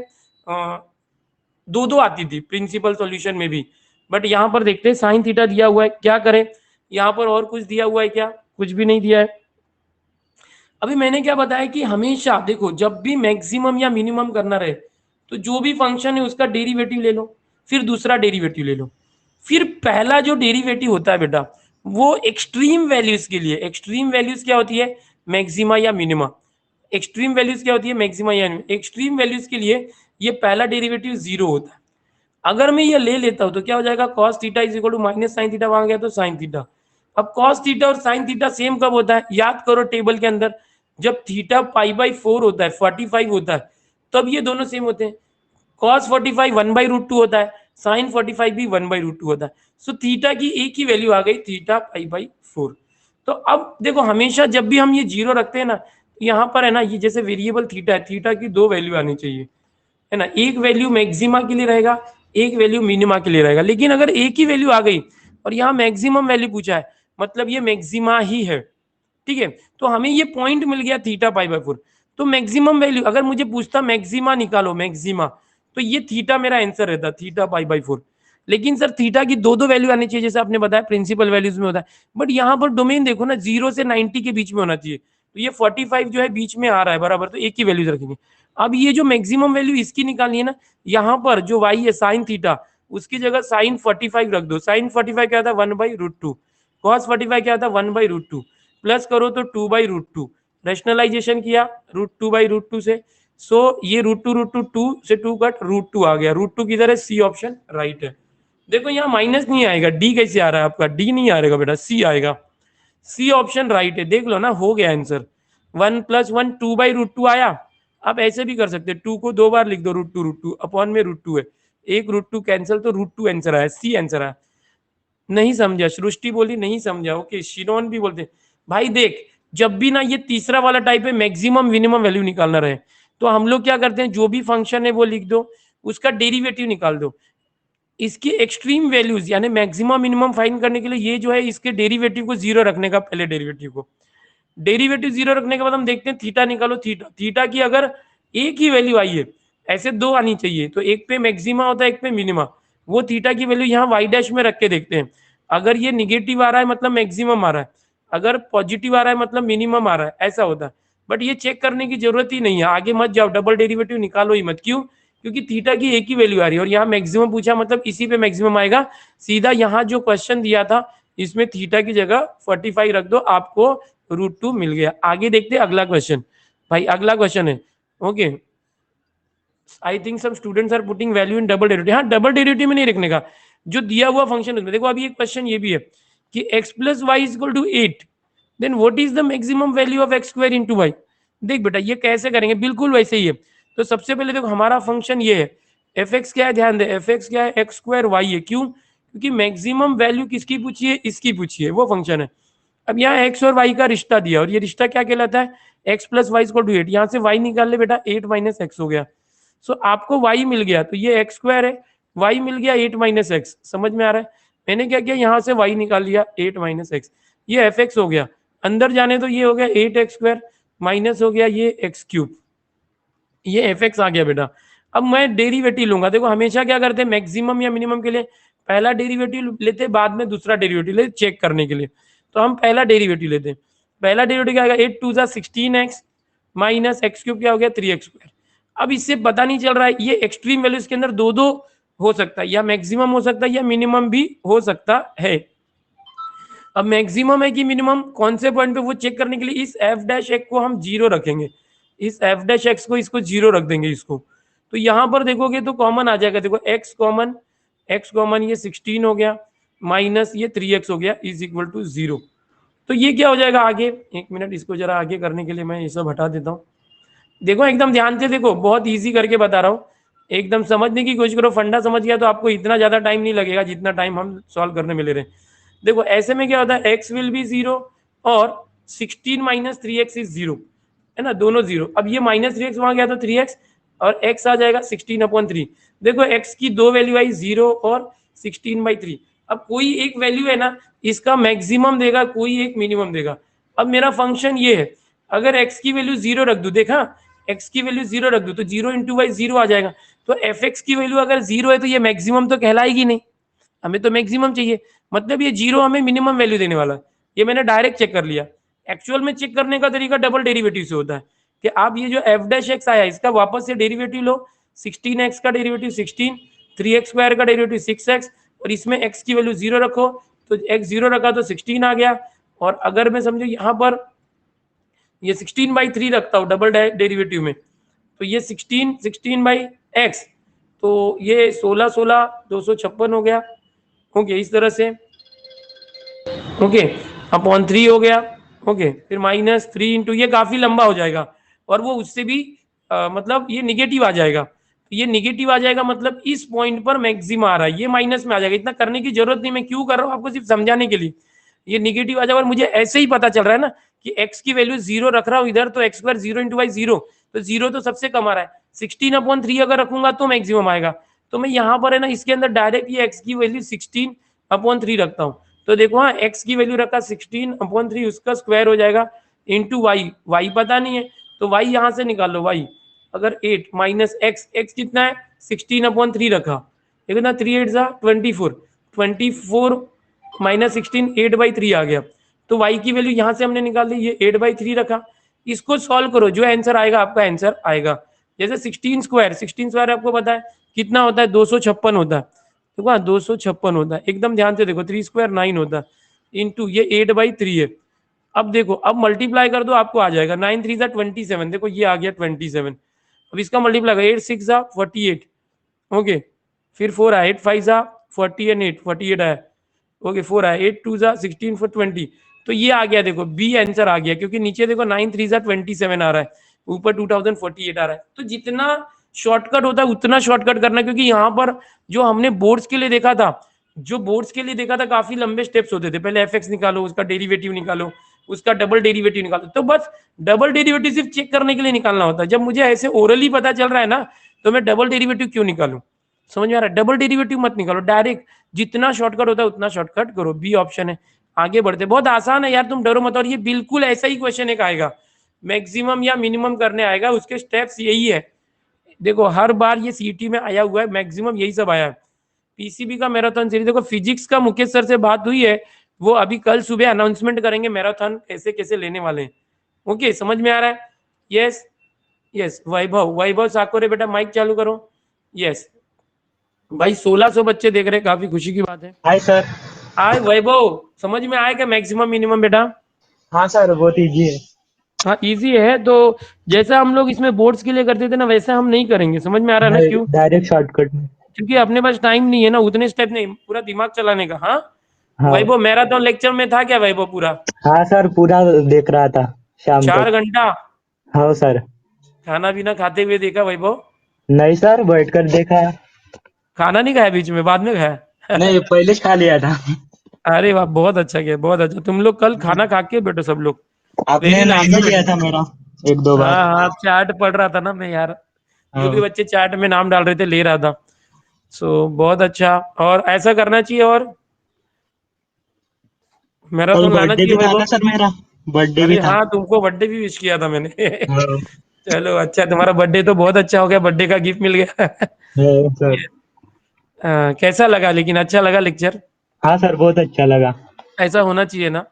दो दो आती थी प्रिंसिपल सॉल्यूशन में भी। बट यहाँ पर देखते हैं साइन थीटा दिया हुआ है, क्या करें? यहाँ पर और कुछ दिया हुआ है क्या? कुछ भी नहीं दिया है। अभी मैंने क्या बताया कि हमेशा देखो, जब भी मैक्सिमम या मिनिमम करना रहे तो जो भी फंक्शन है उसका डेरिवेटिव ले लो, फिर दूसरा डेरिवेटिव ले लो। फिर पहला जो डेरिवेटिव होता है बेटा, वो एक्सट्रीम वैल्यूज के लिए, एक्सट्रीम वैल्यूज क्या होती है? मैक्सिमा या मिनिमा। एक्सट्रीम वैल्यूज क्या होती है? मैक्सिमा या एक्सट्रीम वैल्यूज के लिए ये पहला डेरिवेटिव जीरो होता है। अगर मैं ये ले लेता हूं तो क्या हो जाएगा? Cos theta is equal to minus sine theta, वहां गया तो साइन थीटा। अब कॉस थीटा और साइन थीटा सेम कब होता है? याद करो टेबल के अंदर, जब थीटा पाई बाई 4 होता है, 45 होता है, तब ये दोनों सेम होते हैं। कॉस 45 1/√2 होता है, साइन 45 भी 1/√2 होता है। सो थीटा की एक ही वैल्यू आ गई, थीटा पाई बाई 4। तो अब देखो, हमेशा जब भी हम ये जीरो रखते हैं ना, यहाँ पर है ना, ये जैसे वेरिएबल थीटा है, थीटा की दो वैल्यू आनी चाहिए, है ना। एक वैल्यू मैक्सिमा के लिए रहेगा, एक वैल्यू मिनिमा के लिए रहेगा। लेकिन अगर एक ही वैल्यू आ गई और यहाँ मैक्सिमम वैल्यू पूछा है, मतलब ये मैक्सिमा ही है। ठीक है, तो हमें ये पॉइंट मिल गया थीटा पाई बाय 4। तो मैक्सिमम वैल्यू अगर मुझे पूछता मैक्सिमा निकालो, मैक्सिमा, तो ये थीटा मेरा आंसर रहता, थीटा पाई बाय 4। लेकिन सर थीटा की दो दो वैल्यू आनी चाहिए, जैसे आपने बताया प्रिंसिपल वैल्यूज में होता है। बट यहाँ पर डोमेन देखो ना, 0 से 90 के बीच में होना चाहिए, तो ये 45 जो है बीच में आ रहा है बराबर, तो एक ही वैल्यूज रखेंगे। अब ये जो मैक्सिमम वैल्यू इसकी निकालनी है ना, यहाँ पर जो वाई है साइन थीटा, उसकी जगह साइन 45 रख दो। साइन 45 क्या था? 1/√2। कॉस 45 क्या था? 1/√2। प्लस करो तो 2/√2। रैशनलाइजेशन किया √2/√2 से, सो ये √2 से 2 कट √2 आ गया। √2 किधर है? सी ऑप्शन राइट है। देखो यहाँ माइनस नहीं आएगा, डी कैसे आ रहा है आपका? डी नहीं आएगा बेटा, सी आएगा। सी ऑप्शन राइट है, देख लो ना, हो गया आंसर। 1 + 1 2/√2 आया। आप ऐसे भी कर सकते हैं, 2 को दो बार लिख दो, √2 अपॉन में √2 है, एक √2 कैंसिल, तो √2 आंसर आया, सी आंसर आया। नहीं समझा? सृष्टि बोली नहीं समझा, ओके। शिरोन भी बोलते भाई देख, जब भी ना ये तीसरा वाला टाइप है, मैक्सिमम मिनिमम वैल्यू निकालना रहे, तो हम लोग क्या करते हैं, जो भी फंक्शन है वो लिख दो, उसका डेरिवेटिव निकाल दो। इसकी एक्सट्रीम वैल्यूज यानी मैक्सिमम मिनिमम फाइंड करने के लिए ये जो है, इसके डेरिवेटिव को जीरो रखने का, पहले डेरिवेटिव को। डेरिवेटिव जीरो रखने के बाद हम देखते हैं थीटा निकालो, थीटा की अगर एक ही वैल्यू आई है, ऐसे दो आनी चाहिए, तो एक पे मैक्सिमा होता है एक पे मिनिमा, वो थीटा की वैल्यू यहाँ वाई डैश में रख के देखते हैं। अगर ये निगेटिव आ रहा है मतलब मैक्सिमम आ रहा है, अगर पॉजिटिव आ रहा है मतलब मिनिमम आ रहा है, ऐसा होता है। बट ये चेक करने की जरूरत ही नहीं है, आगे मत जाओ, डबल डेरिवेटिव निकालो ही मत। क्यों? क्योंकि थीटा की एक ही वैल्यू आ रही है और यहाँ मैक्सिमम पूछा मतलब इसी पे मैक्सिमम आएगा। सीधा यहाँ जो क्वेश्चन दिया था इसमें थीटा की जगह 45 रख दो, आपको √2 मिल गया। आगे देखते हैं अगला क्वेश्चन। भाई अगला क्वेश्चन है, okay, I think some students are putting value in double derivative. हाँ, डबल डेरिवेटिव में नहीं रखने का, जो दिया हुआ फंक्शन है। देखो अभी एक क्वेश्चन ये भी है कि x plus Y is equal to 8, then what is the maximum value of x square into y। देख बेटा ये कैसे करेंगे, बिल्कुल वैसे ही है। तो सबसे पहले देखो हमारा फंक्शन ये है, f(x) क्या है, ध्यान दे, f(x) क्या है, x स्क्वायर y है। क्यों? क्योंकि मैक्सिमम वैल्यू किसकी पूछी है, इसकी पूछी है, वो फंक्शन है। अब यहाँ x और y का रिश्ता दिया और ये रिश्ता क्या कहलाता है, x plus Y equal to 8। यहाँ से y निकाल ले बेटा, 8 माइनस एक्स हो गया। सो आपको y मिल गया, तो ये x स्क्वायर है, y मिल गया 8 माइनस एक्स। समझ में आ रहा है? मैंने क्या किया, यहाँ से y निकाल लिया 8 माइनस एक्स, ये f(x) हो गया। अंदर जाने तो ये हो गया 8x स्क्वायर माइनस हो गया ये x क्यूब, ये f(x) आ गया बेटा। अब मैं डेरिवेटिव लूंगा। देखो हमेशा क्या करते हैं, मैक्सिमम या मिनिमम के लिए पहला डेरिवेटिव लेते, बाद में दूसरा डेरिवेटिव लेते चेक करने के लिए। तो हम पहला डेरिवेटिव लेते हैं। पहला डेरिवेटिव क्या आएगा, 8 2 जा 16x माइनस एक्स क्यूब क्या हो गया 3x स्क्वायर। अब इससे पता नहीं चल रहा है, ये एक्सट्रीम वैल्यू इसके अंदर दो दो हो सकता है, या मैक्सिमम हो सकता है या मिनिमम भी हो सकता है। अब मैक्सिमम है कि मिनिमम, कौन से पॉइंट पे, वो चेक करने के लिए इस एफ डैश एक्स को हम जीरो रखेंगे, इस एफ डैश एक्स को, इसको जीरो रख देंगे इसको। तो यहाँ पर देखोगे तो कॉमन आ जाएगा, देखो एक्स कॉमन, ये 16 हो गया माइनस ये 3x हो गया इज इक्वल टू 0। तो ये क्या हो जाएगा आगे, एक मिनट, इसको जरा आगे करने के लिए मैं ये सब हटा देता हूँ। देखो एकदम ध्यान से देखो, बहुत ईजी करके बता रहा हूँ, एकदम समझने की कोशिश करो। फंडा समझ गया तो आपको इतना ज्यादा टाइम नहीं लगेगा जितना टाइम हम सॉल्व करने में ले रहे हैं। देखो ऐसे में क्या होता है, x विल बी 0 और 16 माइनस 3x इज 0, है ना, दोनों 0। अब ये माइनस 3x वहां गया तो 3x और x आ जाएगा 16/3। देखो x की दो वैल्यू आई, 0 और 16/3। अब कोई एक वैल्यू है ना, इसका मैक्सिमम देगा, कोई एक मिनिमम देगा। अब मेरा फंक्शन ये है, अगर x की वैल्यू 0 रख दू, देखा x की वैल्यू 0 रख दू तो 0 इंटू वाई 0 आ जाएगा। तो fx की वैल्यू अगर 0 है तो ये मैक्सिमम तो कहलाएगी नहीं, हमें तो मैक्सिमम चाहिए, मतलब ये 0 हमें मिनिमम वैल्यू देने वाला है। ये मैंने डायरेक्ट चेक कर लिया। एक्चुअल में चेक करने का तरीका डबल डेरिवेटिव से होता है कि आप ये जो एफ डैश एक्स आया इसका वापस से डेरिवेटिव लो, 16x का डेरिवेटिव 16, 3x स्क्वायर का डेरिवेटिव 6x, और इसमें x की वैल्यू 0 रखो, तो x 0 रखा तो 16 आ गया। और अगर मैं समझो यहाँ पर ये 16/3 रखता हूँ डबल डेरिवेटिव में, तो ये 16/x, तो ये 16 256 हो गया, ओके, इस तरह से, ओके, अपॉन 3 हो गया, ओके, फिर माइनस 3 इंटू, ये काफी लंबा हो जाएगा और वो उससे भी मतलब ये निगेटिव आ जाएगा। तो ये निगेटिव आ जाएगा मतलब इस पॉइंट पर मैक्सिमम आ रहा है, ये माइनस में आ जाएगा। इतना करने की जरूरत नहीं, मैं क्यों कर रहा हूँ आपको सिर्फ समझाने के लिए। ये निगेटिव आ जाएगा और मुझे ऐसे ही पता चल रहा है ना कि x की वैल्यू 0 रख रहा हूँ इधर, तो x स्क्वायर 0 इंटू वाई 0, तो 0 तो सबसे कम आ रहा है। 16/3 अगर रखूंगा तो मैक्सिमम आएगा। तो मैं यहाँ पर है ना इसके अंदर डायरेक्ट ये x की वैल्यू 16/3 रखता हूँ। तो देखो हाँ, x की वैल्यू रखा 16/3, उसका स्क्वायर हो जाएगा इंटू वाई, वाई पता नहीं है तो वाई यहाँ से निकाल लो। वाई अगर 8 माइनस एक्स, एक्स कितना है 16/3 रखा, देखो ना 3 8 जा 24, 24 माइनस 16 8/3 आ गया। तो y की वैल्यू यहाँ से हमने निकाल ली, ये 8/3 रखा। इसको सॉल्व करो, जो आंसर आएगा आपका आंसर आएगा। जैसे 16 स्क्वायर आपको पता है कितना होता है, 256 होता है। देखो हाँ 256 होता है, एकदम ध्यान से देखो, 3 स्क्वायर 9 होता है, इंटू ये 8/3 है। अब देखो, अब मल्टीप्लाई कर दो, आपको आ जाएगा 9 3 जा 27, देखो ये आ गया 27। अब इसका मल्टीप्लाई कर, 8 6 जा 48, ओके, फिर 4 आया, 8 5 जा 40 एंड 8 48 आया, ओके, 4 आया, 8 2 जा 16 4 20। तो ये आ गया, देखो बी आंसर आ गया, क्योंकि नीचे देखो 9 3 जा 27 आ रहा है, ऊपर 2048 आ रहा है। तो जितना शॉर्टकट होता है उतना शॉर्टकट करना, क्योंकि यहाँ पर जो हमने बोर्ड्स के लिए देखा था, काफी लंबे स्टेप्स होते थे। पहले एफ एक्स निकालो, उसका डेरिवेटिव निकालो, उसका डबल डेरिवेटिव निकालो। तो बस डबल डेरिवेटिव सिर्फ चेक करने के लिए निकालना होता है। जब मुझे ऐसे ओरली पता चल रहा है ना, तो मैं डबल डेरिवेटिव क्यों निकालूं, समझ में आ रहा है? डबल डेरिवेटिव मत निकालो, डायरेक्ट जितना शॉर्टकट होता है उतना शॉर्टकट करो, बी ऑप्शन है। आगे बढ़ते, बहुत आसान है यार, तुम डरो मत। और ये बिल्कुल ऐसा ही क्वेश्चन एक आएगा, मैक्सिमम या मिनिमम करने आएगा, उसके स्टेप्स यही है। देखो हर बार ये सीटी में आया हुआ है, मैक्सिमम यही सब आया है। पीसीबी का मैराथन सीरीज, देखो फिजिक्स का मुकेश सर से बात हुई है, वो अभी कल सुबह अनाउंसमेंट करेंगे मैराथन कैसे कैसे लेने वाले हैं। ओके, समझ में आ रहा है? Yes yes. वैभव, वैभव साकोरे बेटा माइक चालू करो। यस भाई, 1600 बच्चे देख रहे हैं, काफी खुशी की बात है। Hi sir. आए वैभव, समझ में आए क्या मैक्सिमम मिनिमम बेटा? हाँ सर, बहुत इजी है। हाँ इजी है तो, जैसा हम लोग इसमें बोर्ड्स के लिए करते थे ना, वैसा हम नहीं करेंगे, समझ में आ रहा है ना क्यों? डायरेक्ट शॉर्टकट में। क्योंकि अपने पास टाइम नहीं है ना उतने स्टेप नहीं, पूरा दिमाग चलाने का। हाँ हाँ। वैभव, मैराथन लेक्चर में था क्या वैभव पूरा? हाँ सर, पूरा देख रहा था शाम तक। 4 घंटा हाँ सर। खाना पीना खाते हुए देखा वैभव? नहीं सर, बैठकर देखा। खाना नहीं खाया बीच में, बाद में खाया? नहीं, पहले खा लिया था। अरे वाह, बहुत अच्छा किया, बहुत अच्छा। तुम लोग कल खाना खा के बैठो सब लोग। आपने वेरी नाम नाइस भी लिया बेटा। था मेरा एक दो बार। हाँ हाँ, चार्ट पढ़ रहा था ना मैं यार, जो भी हाँ। बच्चे चार्ट में नाम डाल रहे थे ले रहा था। सो बहुत अच्छा, और ऐसा करना चाहिए, और कल मैराथन लाना बर्थडे चाहिए भी था वैभव। ना सर, मेरा बर्थडे भी अरे था। हाँ, तुमको बर्थडे भी विश किया था मैंने। हाँ। चलो अच्छा, तुम्हारा बर्थडे तो बहुत अच्छा हो गया, बर्थडे का गिफ्ट मिल गया। हाँ सर। कैसा लगा, लेकिन अच्छा लगा लेक्चर? हाँ सर, बहुत अच्छा लगा। ऐसा होना चाहिए ना?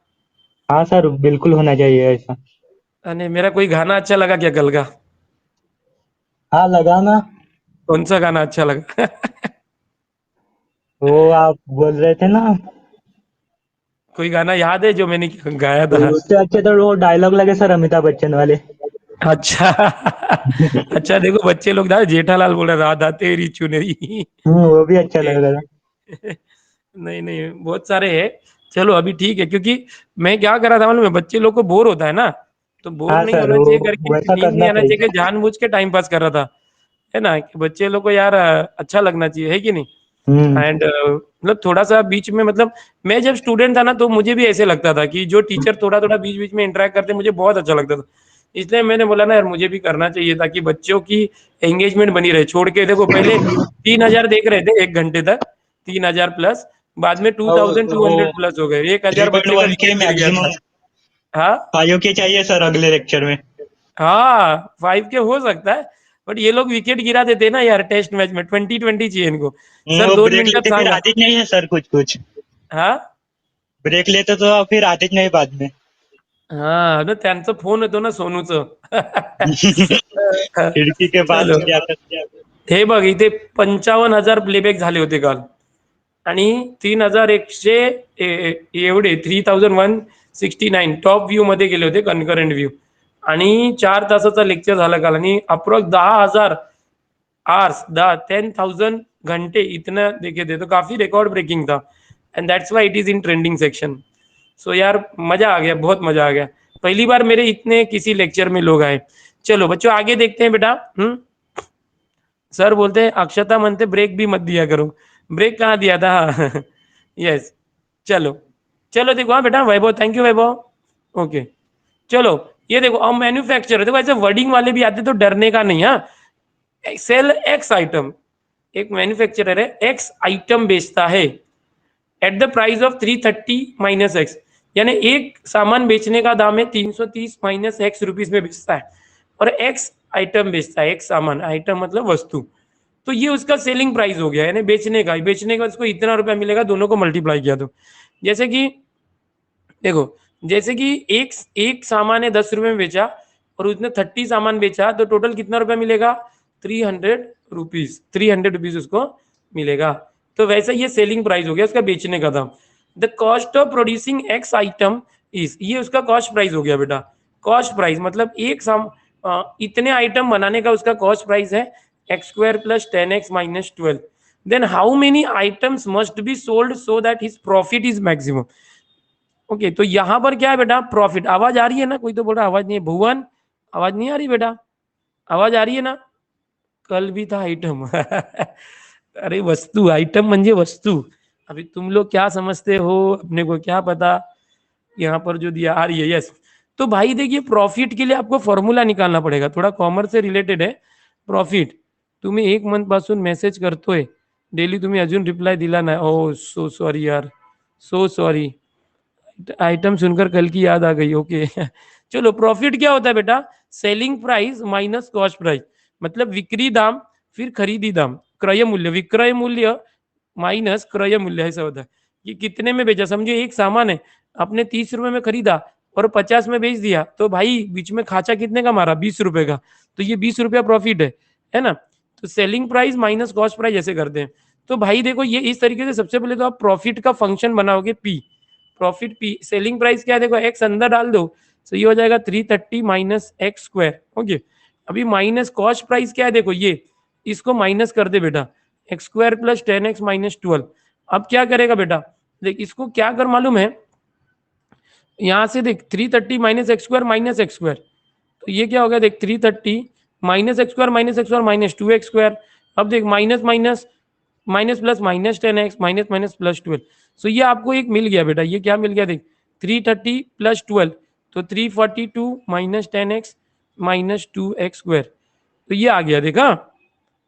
हाँ सर, बिल्कुल होना चाहिए ऐसा। अरे मेरा कोई गाना अच्छा लगा क्या कल का? हाँ, लगा ना। कौन सा गाना अच्छा लगा? वो आप बोल रहे थे ना। कोई गाना याद है जो मैंने गाया तो था? उससे अच्छे तो वो डायलॉग लगे सर, अमिताभ बच्चन वाले। अच्छा। अच्छा देखो, बच्चे लोग ना जेठालाल बोल रहे, राधा तेरी चुनरी। वो भी अच्छा लग रहा था। नहीं नहीं, बहुत सारे हैं। चलो अभी ठीक है, क्योंकि मैं क्या कर रहा था मालूम है, बच्चे लोग को बोर होता है ना, तो बोर हाँ नहीं सर, होना चाहिए वो करके, वैसा नींद नहीं करना आना चाहिए, चाहिए। कि जानबूझ के टाइम पास कर रहा था, है ना, कि बच्चे लोग को यार अच्छा लगना चाहिए, है कि नहीं? हम्म। एंड मतलब थोड़ा सा बीच में, मतलब मैं जब स्टूडेंट था ना, तो मुझे भी ऐसे लगता था कि जो टीचर थोड़ा थोड़ा बीच बीच में इंटरेक्ट करते, मुझे बहुत अच्छा लगता था। इसलिए मैंने बोला ना यार, मुझे भी करना चाहिए, ताकि बच्चों की एंगेजमेंट बनी रहे। छोड़ के देखो, पहले 3,000 देख रहे थे 1 घंटे तक, 3,000 प्लस, बाद में टू और थाउजेंड टू वो हंड्रेड प्लस हो गए, 1,000 बच्चे का 3.1 के ग्रुप मिल गया था। मैक्सिमम हाँ 5 के चाहिए सर अगले लेक्चर में। हाँ, 5 के हो सकता है, बट ये लोग विकेट गिरा देते हैं ना यार, टेस्ट मैच में 20-20 चाहिए इनको। सर वो 2 ब्रेक मिनटात लेते फिर सांगा। आते ही नहीं है सर, कुछ कुछ हाँ ब्रेक लेते तो फिर आते ही नहीं बाद में। हाँ ना, त्यांचा फोन येतो ना सोनूचं। खिड़की के पास चलो, जाकर। हे बघ इथे 55,000 प्लेबॅक झाले होते काल, आणि 3,100 एवढे 3,169 टॉप व्ह्यू मध्ये गेले होते, कन्करंट व्ह्यू, आणि 4 तासाचा लेक्चर झाला काल, आणि अप्रॉक्स 10,000 आवर्स, 10,000 घंटे इतना देखे थे, तो काफी रिकॉर्ड ब्रेकिंग था, and that's why it is in trending section. So यार मजा आ गया, बहुत मजा आ गया, पहली बार मेरे इतने किसी लेक्चर में लोग आए। चलो बच्चों आगे देखते हैं बेटा। सर बोलते हैं, अक्षता मनते ब्रेक भी मत दिया करो। ब्रेक कहाँ दिया था? यस। चलो, चलो देखो, हाँ बेटा वैभव, थैंक यू वैभव। ओके, चलो ये देखो, अब मैन्युफैक्चर, देखो ऐसे वर्डिंग वाले भी आते, तो डरने का नहीं। हाँ, सेल एक्स आइटम, एक मैन्युफैक्चरर है, एक्स आइटम बेचता है at the price of 330 minus x, यानी एक सामान बेचने का दाम है 330 माइनस एक्स रुपीज में बेचता है, और एक्स आइटम बेचता है, एक सामान, आइटम मतलब वस्तु, तो ये उसका सेलिंग प्राइस हो गया, यानी बेचने का उसको इतना रुपया मिलेगा, दोनों को मल्टीप्लाई किया तो, जैसे कि देखो, जैसे कि एक एक सामान है 10 रुपए में बेचा, और उसने 30 सामान बेचा, तो टोटल कितना रुपया मिलेगा? 300 रुपीज, 300 रुपीज उसको मिलेगा। तो वैसे ये सेलिंग प्राइस हो गया, उसका बेचने का दाम। The cost of producing x item is, ये उसका कॉस्ट प्राइस हो गया बेटा। कॉस्ट प्राइस मतलब इतने आइटम बनाने का उसका कॉस्ट प्राइस है X square plus 10x - 12। Then how many items must be sold so that his profit is maximum. Okay, तो यहां पर क्या है बेटा? प्रॉफिट। आवाज आ रही है ना? कोई तो बोल रहा आवाज नहीं है, भुवन आवाज नहीं आ रही बेटा? आवाज आ रही है ना? कल भी था आइटम। अरे वस्तु, आइटम म्हणजे वस्तु। अभी तुम लोग क्या समझते हो, अपने को क्या पता। यहाँ पर जो दिया आ रही है, यस। तो भाई देखिए, प्रॉफिट के लिए आपको फॉर्म्युला निकालना पड़ेगा, थोड़ा कॉमर्स से रिलेटेड है प्रॉफिट। तुम्ही 1 मंथ पासून मेसेज करतोय डेली, तुम्ही अजून रिप्लाय दिला नाही, ओ सो सॉरी यार, सो सॉरी, आइटम सुनकर कल की याद आ गई, ओके। चलो, प्रॉफिट क्या होता है बेटा? Selling price minus cost price, मतलब विक्री दाम फिर खरीदी दाम, क्रय मूल्य, विक्रय मूल्य माइनस क्रय मूल्य, ऐसा होता है। ये कितने में बेचा, समझो एक सामान है, आपने 30 रुपए में खरीदा और 50 में बेच दिया, तो भाई बीच में खाचा कितने का मारा? 20 रुपए का, तो ये 20 रुपया प्रॉफिट है ना? तो selling price minus cost price ऐसे करते हैं। तो भाई देखो, ये इस तरीके से सबसे पहले तो आप प्रॉफिट का फंक्शन बनाओगे P, profit P, selling price क्या है देखो, एक्स अंदर डाल दो, तो ये हो जाएगा 330 माइनस एक्स स्क्वायर, ओके। अभी माइनस कॉस्ट प्राइस क्या है देखो, ये इसको माइनस कर दे बेटा, x square plus 10x minus 12। अब क्या करेगा बेटा, देख इसको क्या कर मालूम है, यहां से देख 330 माइनस एक्स स्क्वायर, तो ये क्या हो गया देख, 330 minus x square minus 2x square. अब देख minus minus minus plus minus 10x minus minus plus 12। सो ये आपको एक मिल गया बेटा, ये क्या मिल गया देख, 330 प्लस 12, तो 342 minus 10x minus 2x square, तो ये आ गया देखा,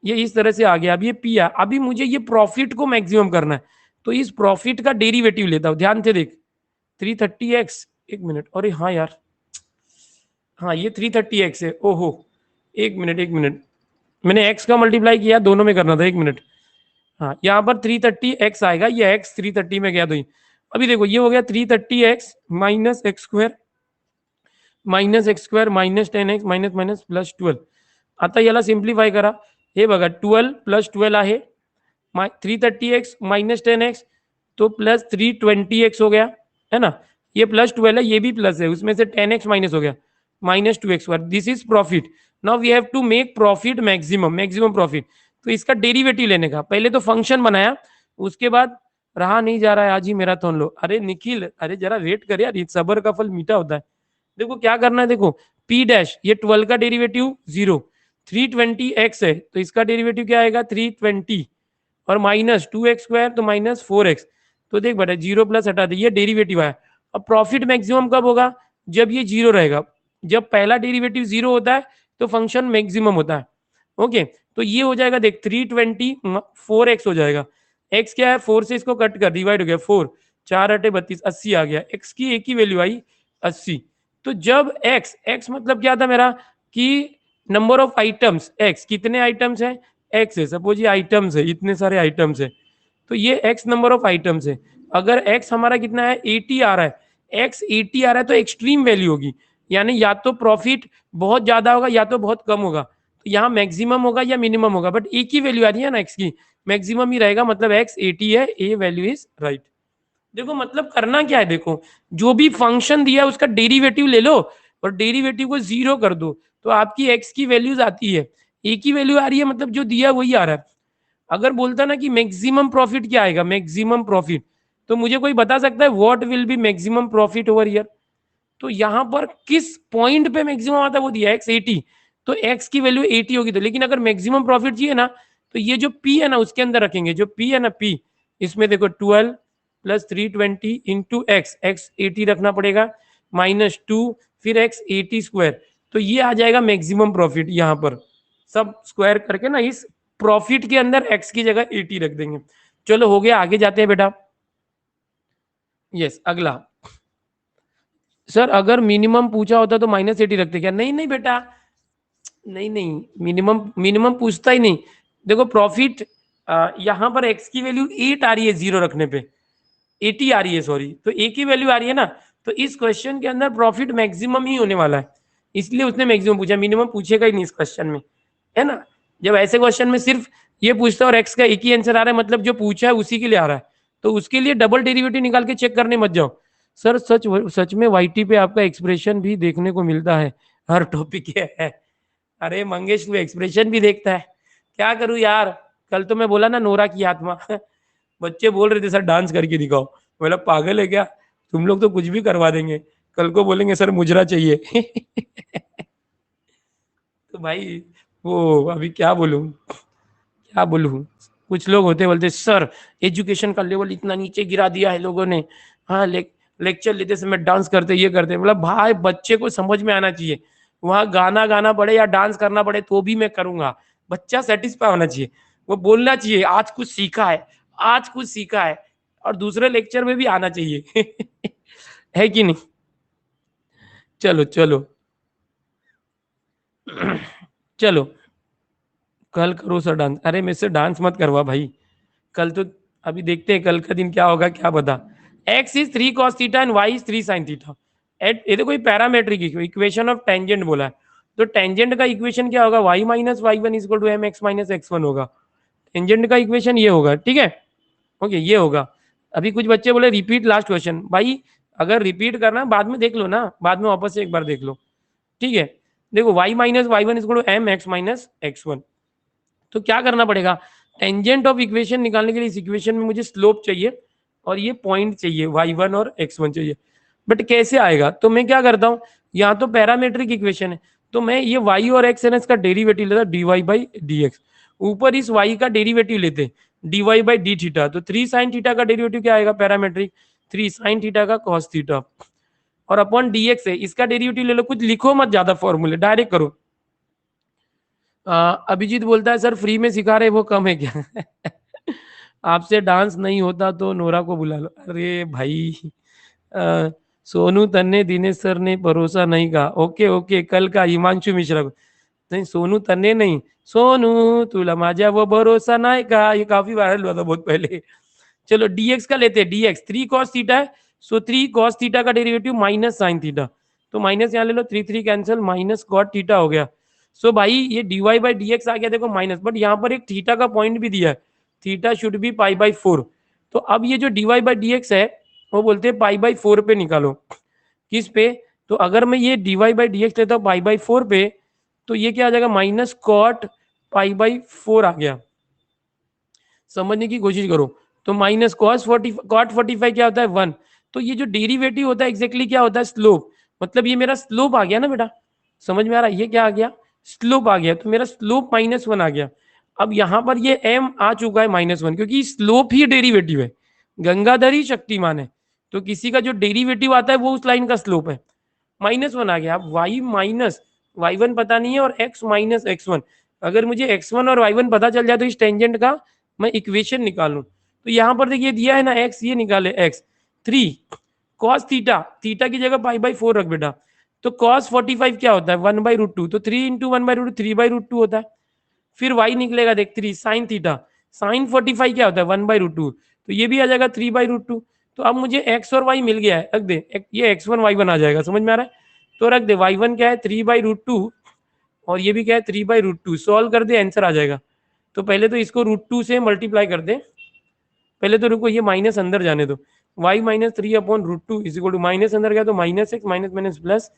ये इस तरह से आ गया। अब ये पी आ, अभी मुझे ये प्रॉफिट को मैक्सिमम करना है, तो इस प्रॉफिट का डेरिवेटिव लेता हूं, ध्यान से देख, 330x, एक मिनट, अरे हाँ यार, हाँ ये 330x है, ओहो, एक मिनट, मैंने x का मल्टीप्लाई किया, दोनों में करना था, एक मिनट। हाँ, यहाँ पर 330x आएगा, ये x 330 में गया, तो अभी देखो ये हो गया 330x minus x square minus 10x minus minus plus 12। आता याला सिम्प्लिफाय करा, हे बघा 12 प्लस 12 आहे, 330x माइनस 10x, तो प्लस 320x हो गया, है ना? ये प्लस 12 है, ये भी प्लस है, उसमें से 10x माइनस हो गया, minus 2x। This is profit. Now we have to make profit maximum profit. तो इसका डेरिवेटिव लेने का, पहले तो फंक्शन बनाया, उसके बाद रहा नहीं जा रहा है आज ही मैराथन लो, अरे निखिल, अरे जरा वेट कर यार, सबर का फल मीठा होता है। देखो क्या करना है, देखो पी डैश, ये 12 का डेरिवेटिव 0, 320x है, तो इसका डेरिवेटिव क्या आएगा 320, और माइनस 2x स्क्वायर, तो माइनस 4x। तो देख बेटा, 0 प्लस हटा दे, ये डेरिवेटिव आया। अब प्रॉफिट मैक्सिमम कब होगा, जब ये 0 रहेगा, जब पहला डेरिवेटिव 0 होता है तो फंक्शन मैक्सिमम होता है, ओके। तो ये हो जाएगा देख 320 4x हो जाएगा, x क्या है 4 से इसको कट कर, डिवाइड हो गया 4, 4 अटे 32, 80 आ गया, x की एक ही वैल्यू आई 80। तो जब x मतलब क्या था मेरा, कि नंबर ऑफ आइटम्स, x कितने आइटम्स है, x है, सपोज ये आइटम्स है, इतने सारे आइटम्स है, तो ये x नंबर ऑफ आइटम्स है। अगर x हमारा कितना है 80 आ रहा है, x 80 आ रहा है, तो एक्सट्रीम वैल्यू होगी, यानी या तो प्रॉफिट बहुत ज्यादा होगा या तो बहुत कम होगा, तो यहाँ मैक्सिमम होगा या मिनिमम होगा, बट एक ही वैल्यू आ रही है ना x की, मैक्सिमम ही रहेगा, मतलब x 80 है, ए वैल्यू इज राइट। देखो मतलब करना क्या है, देखो जो भी फंक्शन दिया है उसका डेरिवेटिव ले लो और डेरिवेटिव को 0 कर दो, तो आपकी x की वैल्यूज आती है, एक ही वैल्यू आ रही है, मतलब जो दिया वही आ रहा है। अगर बोलता ना कि मैक्सिमम प्रॉफिट क्या आएगा, मैक्सिमम प्रॉफिट, तो मुझे कोई बता सकता है what will be maximum profit over here? तो यहां पर किस पॉइंट पे मैक्सिमम आता है वो दिया x 80, तो x की वैल्यू 80 होगी, तो लेकिन अगर मैक्सिमम प्रॉफिट चाहिए ना, तो ये जो p है ना उसके अंदर रखेंगे, जो p है ना p, इसमें देखो 12 प्लस 320 इंटू एक्स, एक्स 80 रखना पड़ेगा, माइनस 2, फिर x 80 स्क्वायर, तो ये आ जाएगा मैक्सिमम प्रॉफिट। यहाँ पर सब स्क्वायर करके ना इस प्रॉफिट के अंदर x की जगह 80 रख देंगे। चलो हो गया, आगे जाते हैं बेटा। यस, अगला, सर अगर मिनिमम पूछा होता तो माइनस 80 रखते क्या? नहीं नहीं बेटा, नहीं, मिनिमम पूछता ही नहीं। देखो प्रॉफिट, यहाँ पर x की वैल्यू 8 आ रही है, 0 रखने पे 80 आ रही है, सॉरी, तो एक ही वैल्यू आ रही है ना, तो इस क्वेश्चन के अंदर प्रॉफिट मैक्सिमम ही होने वाला है, इसलिए उसने मैक्सिमम पूछा, मिनिमम पूछेगा ही नहीं इस क्वेश्चन में, है ना? जब ऐसे क्वेश्चन में सिर्फ ये पूछता है और एक्स का एक ही आंसर आ रहा है, मतलब जो पूछा है उसी के लिए आ रहा है, तो उसके लिए डबल डेरिवेटिव निकाल के चेक करने मत जाओ। सर सच में वाईटी पे आपका एक्सप्रेशन भी देखने को मिलता है, हर टॉपिक है। अरे मंगेश, तू एक्सप्रेशन भी देखता है? क्या करूं यार, कल तो मैं बोला ना नोरा की आत्मा। बच्चे बोल रहे थे सर डांस करके दिखाओ, बोला पागल है क्या, तुम लोग तो कुछ भी करवा देंगे, कल को बोलेंगे सर मुजरा चाहिए। तो भाई वो अभी क्या बोलूं, कुछ लोग होते बोलते सर एजुकेशन का लेवल इतना नीचे गिरा दिया है लोगों ने, हाँ लेक्चर लेते समय डांस करते, ये करते, मतलब भाई बच्चे को समझ में आना चाहिए, वहां गाना गाना पड़े या डांस करना पड़े तो भी मैं करूंगा, बच्चा सेटिस्फाई होना चाहिए, वो बोलना चाहिए आज कुछ सीखा है, आज कुछ सीखा है, और दूसरे लेक्चर में भी आना चाहिए। है कि नहीं? चलो चलो चलो कल करो सर डांस। अरे मेरे से डांस मत करवा भाई, कल तो अभी देखते हैं कल का दिन क्या होगा, क्या पता। x इज 3 cos थीटा एंड y इज 3 sin थीटा एट, ये तो कोई पैरामेट्रिक इक्वेशन ऑफ टेंजेंट बोला है। तो टेंजेंट का इक्वेशन क्या होगा, y minus Y one is equal to M X minus X one होगा। टेंजेंट का इक्वेशन ये होगा, ठीक है। ओके ये होगा। अभी कुछ बच्चे बोले रिपीट लास्ट क्वेश्चन, भाई अगर रिपीट करना बाद में देख लो ना, बाद में वापस से एक बार देख लो, ठीक है। देखो y minus Y one is equal to M X minus X one. तो क्या करना पड़ेगा, टेंजेंट ऑफ इक्वेशन निकालने के लिए इस इक्वेशन में मुझे स्लोप चाहिए और ये पॉइंट चाहिए y1 और x1 चाहिए। बट कैसे आएगा, तो मैं क्या करता हूँ, यहाँ तो पैरामेट्रिक इक्वेशन है, तो मैं ये y और x है ना, इसका डेरिवेटिव लेता dy बाई डी एक्स, ऊपर इस y का डेरिवेटिव लेते dy बाई डी थीटा। तो 3 साइन थीटा का डेरिवेटिव क्या आएगा, पैरामेट्रिक 3 साइन थीटा का कॉस थीटा, और अपॉन dx है, इसका डेरिवेटिव ले लो, कुछ लिखो मत ज्यादा फॉर्मूले, डायरेक्ट करो। अभिजीत बोलता है सर फ्री में सिखा रहे वो कम है क्या? आपसे डांस नहीं होता तो नोरा को बुला लो। अरे भाई सोनू तन्ने दिनेश सर ने भरोसा नहीं कहा, ओके ओके कल का हिमांशु मिश्रा को। नहीं सोनू तन्ने नहीं, सोनू तुला माझ्या वो भरोसा नहीं का, ये काफी वायरल हुआ था बहुत पहले। चलो dx का लेते हैं, dx 3 cos थीटा है, सो 3 cos थीटा का डेरिवेटिव माइनस साइन थीटा, तो माइनस यहाँ ले लो, 3 3 कैंसिल, माइनस कॉट थीटा हो गया। सो भाई ये dy बाई डी एक्स आ गया देखो माइनस, बट यहाँ पर एक थीटा का पॉइंट भी दिया है, theta should be pi by 4। तो अब ये जो dy बाई डी एक्स है वो बोलते हैं पाई बाई 4 पे निकालो। किस पे, तो अगर मैं ये dy बाई डी एक्स लेता हूँ पाई बाई 4 पे, तो ये क्या आ जाएगा, माइनस कॉट पाई बाई 4 आ गया। समझने की कोशिश करो, तो माइनस कॉस 40 कॉट 45 क्या होता है 1। तो ये जो डेरिवेटिव होता है एग्जैक्टली क्या होता है, स्लोप। मतलब ये मेरा स्लोप आ गया ना बेटा, समझ में आ रहा है, ये क्या आ गया, स्लोप आ गया, तो मेरा स्लोप -1 आ गया। अब यहाँ पर ये m आ चुका है -1, क्योंकि स्लोप ही डेरिवेटिव है, गंगाधर ही शक्तिमान है, तो किसी का जो डेरिवेटिव आता है वो उस लाइन का स्लोप है। -1 आ गया। अब y माइनस वाई वन पता नहीं है और x माइनस एक्स वन, अगर मुझे x1 और y1 पता चल जाए तो इस टेंजेंट का मैं इक्वेशन निकालूं। तो यहाँ पर देखिए दिया है ना x, ये निकाले x 3 cos थीटा, थीटा की जगह पाई बाई 4 रख बेटा, तो cos 45 क्या होता है 1 बाई रूट टू, तो 3 into 1 by root 3 by root 2 होता है। फिर y निकलेगा देख 3 साइन थीटा, साइन 45 क्या होता है 1 बाई रूट 2, तो ये भी आ जाएगा 3 बाई रूट 2। तो अब मुझे x और y मिल गया है, रख दे ये x1 y1 आ जाएगा, समझ में आ रहा है। तो रख दे y1 क्या है 3 बाई रूट 2 और ये भी क्या है 3 बाई रूट 2, सॉल्व कर दे आंसर आ जाएगा। तो पहले तो इसको रूट 2 से मल्टीप्लाई कर दे, पहले तो रुको ये माइनस अंदर जाने दो, y minus 3 upon root 2 is equal to minus अंदर गया तो minus X minus minus plus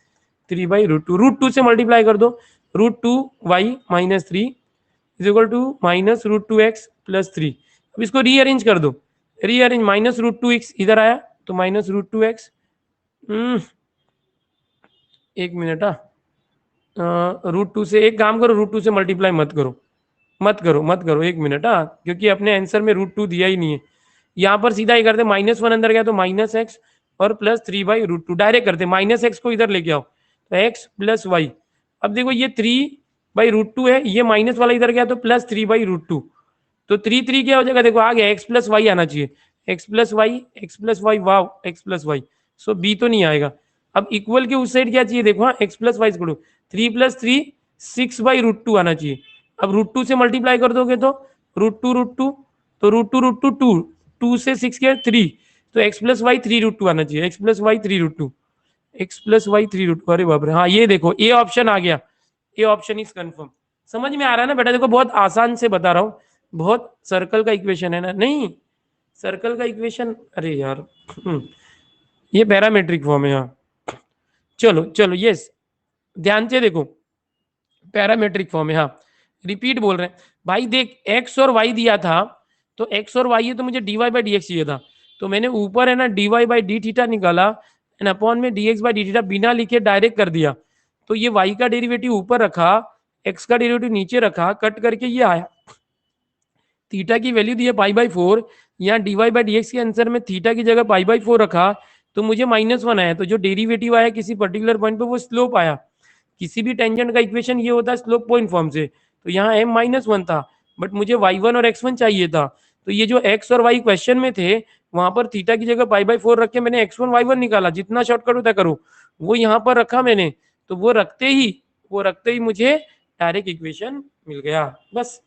3 by root 2 से मल्टीप्लाई कर दो, root 2 Y minus 3 is equal to minus root 2 X plus 3। अब इसको रीअरेंज कर दो, रीअरेंज माइनस रूट 2 एक्स इधर आया तो माइनस रूट 2 एक्स, एक मिनट रूट 2 से एक काम करो, रूट 2 से मल्टीप्लाई मत करो, मत करो एक मिनट, क्योंकि अपने आंसर में रूट 2 दिया ही नहीं है। यहाँ पर सीधा ही करते -1 अंदर गया तो माइनस एक्स और प्लस 3 बाई रूट 2, डायरेक्ट करते माइनस एक्स को इधर लेके आओ तो एक्स प्लस वाई। अब देखो ये 3 बाई रूट 2 है, ये माइनस वाला इधर गया तो प्लस 3 बाई रूट 2, तो 3 3 क्या हो जाएगा, देखो आ गया एक्स प्लस वाई आना चाहिए, एक्स प्लस वाई वाव एक्स प्लस वाई, सो बी तो नहीं आएगा। अब इक्वल के उस साइड क्या चाहिए देखो, हाँ एक्स प्लस वाई 3 प्लस 3 6 बाई रूट 2 आना चाहिए। अब रूट 2 से मल्टीप्लाई कर दोगे तो रूट टू तो रूट टू 2 से 6 के 3, तो एक्स प्लस वाई 3 रूट 2 आना चाहिए, X plus Y 3 root 2, X plus Y 3 root 2। अरे बाप रे, हाँ ये देखो ए ऑप्शन आ गया, ए ऑप्शन इज कंफर्म। समझ में आ रहा है ना बेटा, देखो बहुत आसान से बता रहा हूँ, बहुत सर्कल का इक्वेशन है ना, नहीं सर्कल का इक्वेशन, अरे यार ये पैरामेट्रिक फॉर्म है यहाँ। चलो चलो यस ध्यान से देखो, पैरामेट्रिक फॉर्म है, हाँ रिपीट बोल रहे हैं भाई। देख एक्स और वाई दिया था, तो एक्स और वाई है तो मुझे D Y by D X चाहिए था, तो मैंने ऊपर है ना D Y by D theta निकाला एंड अपॉन में D X by D theta बिना लिखे डायरेक्ट कर दिया। तो ये वाई का डेरिवेटिव ऊपर रखा, एक्स का डेरिवेटिव नीचे रखा, कट करके ये आया, थीटा की वैल्यू दी है पाई बाई 4, यहाँ D Y by D X के आंसर में थीटा की जगह पाई बाई 4 रखा, तो मुझे -1 आया। तो जो डेरिवेटिव आया किसी पर्टिकुलर पॉइंट पे वो स्लोप आया, किसी भी टेंजेंट का इक्वेशन ये होता है स्लोप पॉइंट फॉर्म से, तो यहाँ m -1 था बट मुझे y1 और x1 चाहिए था, तो ये जो x और y क्वेश्चन में थे वहां पर थीटा की जगह π/4 रख के मैंने x1 y1 निकाला, जितना शॉर्टकट होता है करो, वो यहाँ पर रखा मैंने, तो वो रखते ही मुझे डायरेक्ट इक्वेशन मिल गया बस।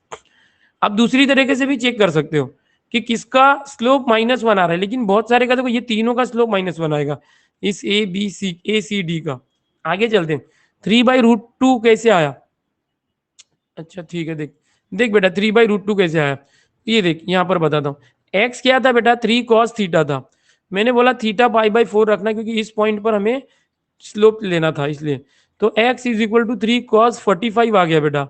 अब दूसरी तरीके से भी चेक कर सकते हो कि किसका स्लोप -1 आ रहा है, लेकिन बहुत सारे का देखो ये तीनों का स्लोप -1 आएगा, इस ए सी डी का। आगे चलते हैं, 3/√2 कैसे आया? अच्छा ठीक है, देख देख बेटा 3/√2 कैसे आया, ये देख यहाँ पर बताता हूँ। एक्स क्या था बेटा, 3 cos थीटा था। मैंने बोला थीटा π/4 रखना क्योंकि इस पॉइंट पर हमें स्लोप लेना था, इसलिए तो x is equal to 3 cos 45 आ गया बेटा।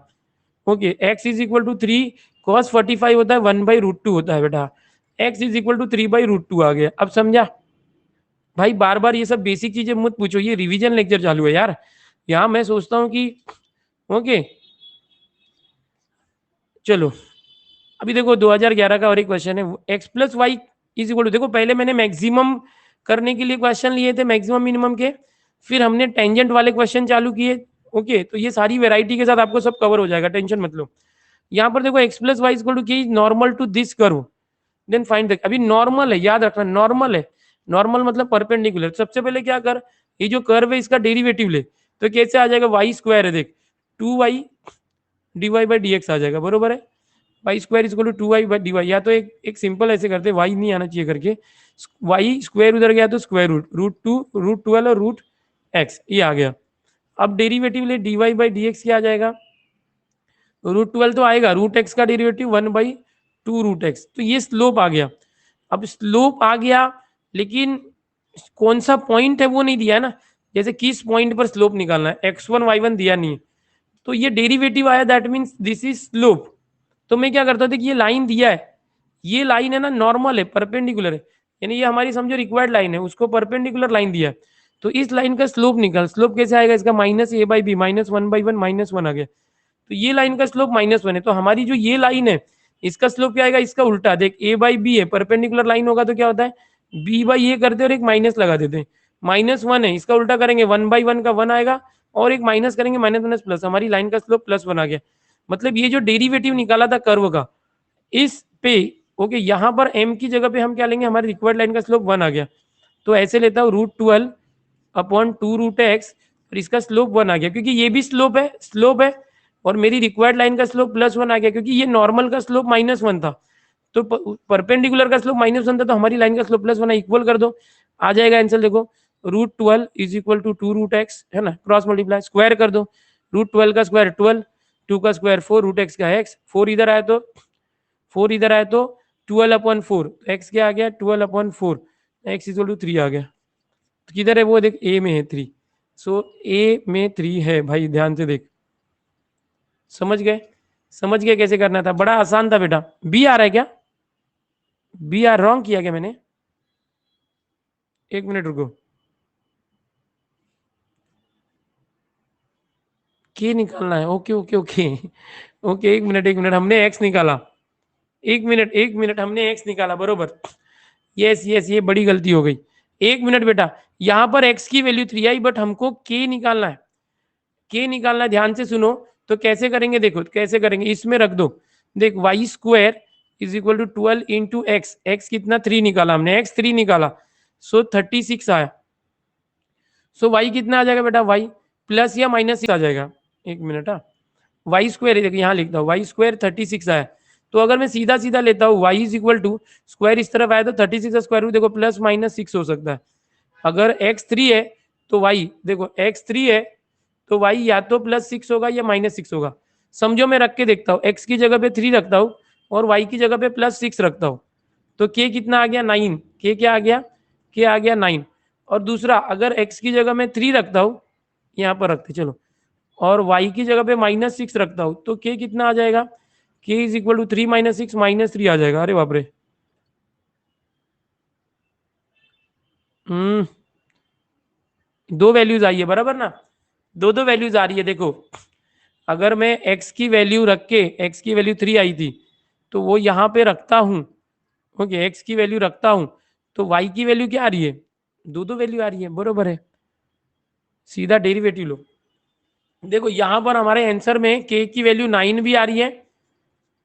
Okay, x is equal to 3 cos 45 होता है 1/√2 होता है बेटा, x इज इक्वल टू 3/√2 आ गया। अब समझा भाई, बार बार ये सब बेसिक चीजें मत पूछो, ये रिवीजन लेक्चर चालू है यार। यहाँ मैं सोचता हूँ कि ओके चलो अभी देखो 2011 का और एक क्वेश्चन है, x plus Y is equal to, देखो पहले मैंने मैक्सिमम करने के लिए क्वेश्चन लिए थे, मैक्सिमम मिनिमम के, फिर हमने टेंजेंट वाले क्वेश्चन चालू किए। ओके, तो ये सारी वेराइटी के साथ आपको सब कवर हो जाएगा, टेंशन मत लो। यहाँ पर देखो x plus Y is equal to k normal to this curve, then find the, अभी नॉर्मल है, याद रखना नॉर्मल है, नॉर्मल मतलब परपेंडिकुलर। सबसे पहले क्या कर, ये जो कर्व है इसका डेरिवेटिव ले, तो कैसे आ जाएगा, वाई स्क्वायर है देख, 2y dy/dx आ जाएगा, बरोबर है। Y square is equal to 2y/dy, या तो एक सिंपल ऐसे करते, वाई नहीं आना चाहिए करके, वाई स्क्वायर उधर गया तो स्क्वायर रूट 12 और रूट एक्स, ये आ गया। अब डेरिवेटिव ले, dy/dx क्या आ जाएगा, √12 तो आएगा, रूट एक्स का डेरिवेटिव 1/2 रूट एक्स, तो ये स्लोप आ गया। अब स्लोप आ गया, लेकिन कौन सा पॉइंट है वो नहीं दिया है ना, जैसे किस पॉइंट पर स्लोप निकालना है, x1 y1 दिया नहीं है, तो ये डेरिवेटिव आया, that means this is slope. तो मैं क्या करता हूँ, देखिए ये लाइन दिया है, ये लाइन है ना नॉर्मल है, परपेंडिकुलर है, यानी ये हमारी समझो रिक्वायर्ड लाइन है, उसको परपेंडिकुलर लाइन दिया है, तो इस लाइन का स्लोप निकाल, स्लोप कैसे आएगा इसका, -a/b, -1/1 -1 आ गया, तो ये लाइन का स्लोप -1 है। तो हमारी जो ये लाइन है इसका स्लोप क्या आएगा, इसका उल्टा देख, a/b है, परपेंडिकुलर लाइन होगा तो क्या होता है, b/a करते और एक माइनस लगा देते हैं, -1 है, इसका उल्टा करेंगे 1/1 का 1 आएगा, और एक माइनस करेंगे, माइनस प्लस, हमारी लाइन का स्लोप +1 आ गया। मतलब ये जो डेरिवेटिव निकाला था कर्व का इस पे, ओके, यहाँ पर m की जगह पे हम क्या लेंगे, हमारी रिक्वायर्ड लाइन का स्लोप 1 आ गया, तो ऐसे लेता हूँ √12/2 रूट एक्स, और इसका स्लोप 1 आ गया, क्योंकि ये भी स्लोप है, और मेरी रिक्वायर्ड लाइन का स्लोप +1 आ गया, क्योंकि ये नॉर्मल का स्लोप -1 था, तो परपेंडिकुलर का स्लोप -1 था, तो हमारी लाइन का स्लोप +1 इक्वल कर दो, आ जाएगा आंसर। देखो √12 is equal to 2 root X है ना, क्रॉस मल्टीप्लाई, स्क्वायर कर दो, √12 का स्क्वायर 12, 2 का स्क्वायर 4, रूट एक्स का x, 4 इधर आया तो 12/4, एक्स क्या आ गया 12/4, x इक्वल टू 3 आ गया। तो किधर है वो देख, a में है 3, सो a में 3 है भाई, ध्यान से देख, समझ गए कैसे करना था, बड़ा आसान था बेटा। बी आ रहा है क्या, बी आर रॉन्ग किया क्या मैंने, एक मिनट रुको, के निकालना है, ओके ओके ओके ओके, एक मिनट, हमने एक्स निकाला, एक मिनट हमने एक्स निकाला, बरोबर, यस ये बड़ी गलती हो गई। एक मिनट बेटा, यहाँ पर एक्स की वैल्यू 3 आई, बट हमको के निकालना है, ध्यान से सुनो। तो कैसे करेंगे, देखो कैसे करेंगे, इसमें रख दो, देख Y square is equal to 12 into X, X कितना 3 निकाला हमने, एक्स 3 निकाला, सो 36 आया, सो वाई कितना आ जाएगा बेटा, वाई प्लस या -6 आ जाएगा, एक मिनट, हाँ वाई स्क्वायर, देखिए यहाँ लिखता हूँ वाई स्क्वायर 36 आया, तो अगर मैं सीधा सीधा लेता हूँ Y is equal to, square इस तरफ आया तो 36 का स्क्वायर रूट देखो +-6 हो सकता है, अगर x3 है तो वाई देखो x3 है तो वाई या तो +6 होगा या -6 होगा। समझो मैं रख के देखता हूँ, x की जगह पे 3 रखता हूँ और y की जगह पे +6 रखता हूँ, तो k कितना आ गया 9, k क्या आ गया, k आ गया 9। और दूसरा अगर x की जगह मैं 3 रखता हूँ, यहाँ पर रखते चलो, और y की जगह पे -6 रखता हूँ, तो k कितना आ जाएगा, k इज इक्वल टू 3 - 6 -3 आ जाएगा। अरे बाप रे, दो वैल्यूज आई है बराबर ना, दो वैल्यूज आ रही है। देखो अगर मैं x की वैल्यू रख के, x की वैल्यू 3 आई थी, तो वो यहाँ पे रखता हूँ, ओके x की वैल्यू रखता हूँ, तो y की वैल्यू क्या आ रही है, दो वैल्यू आ रही है, बरोबर है, सीधा डेरिवेटिव लो। देखो यहाँ पर हमारे आंसर में k की वैल्यू 9 भी आ रही है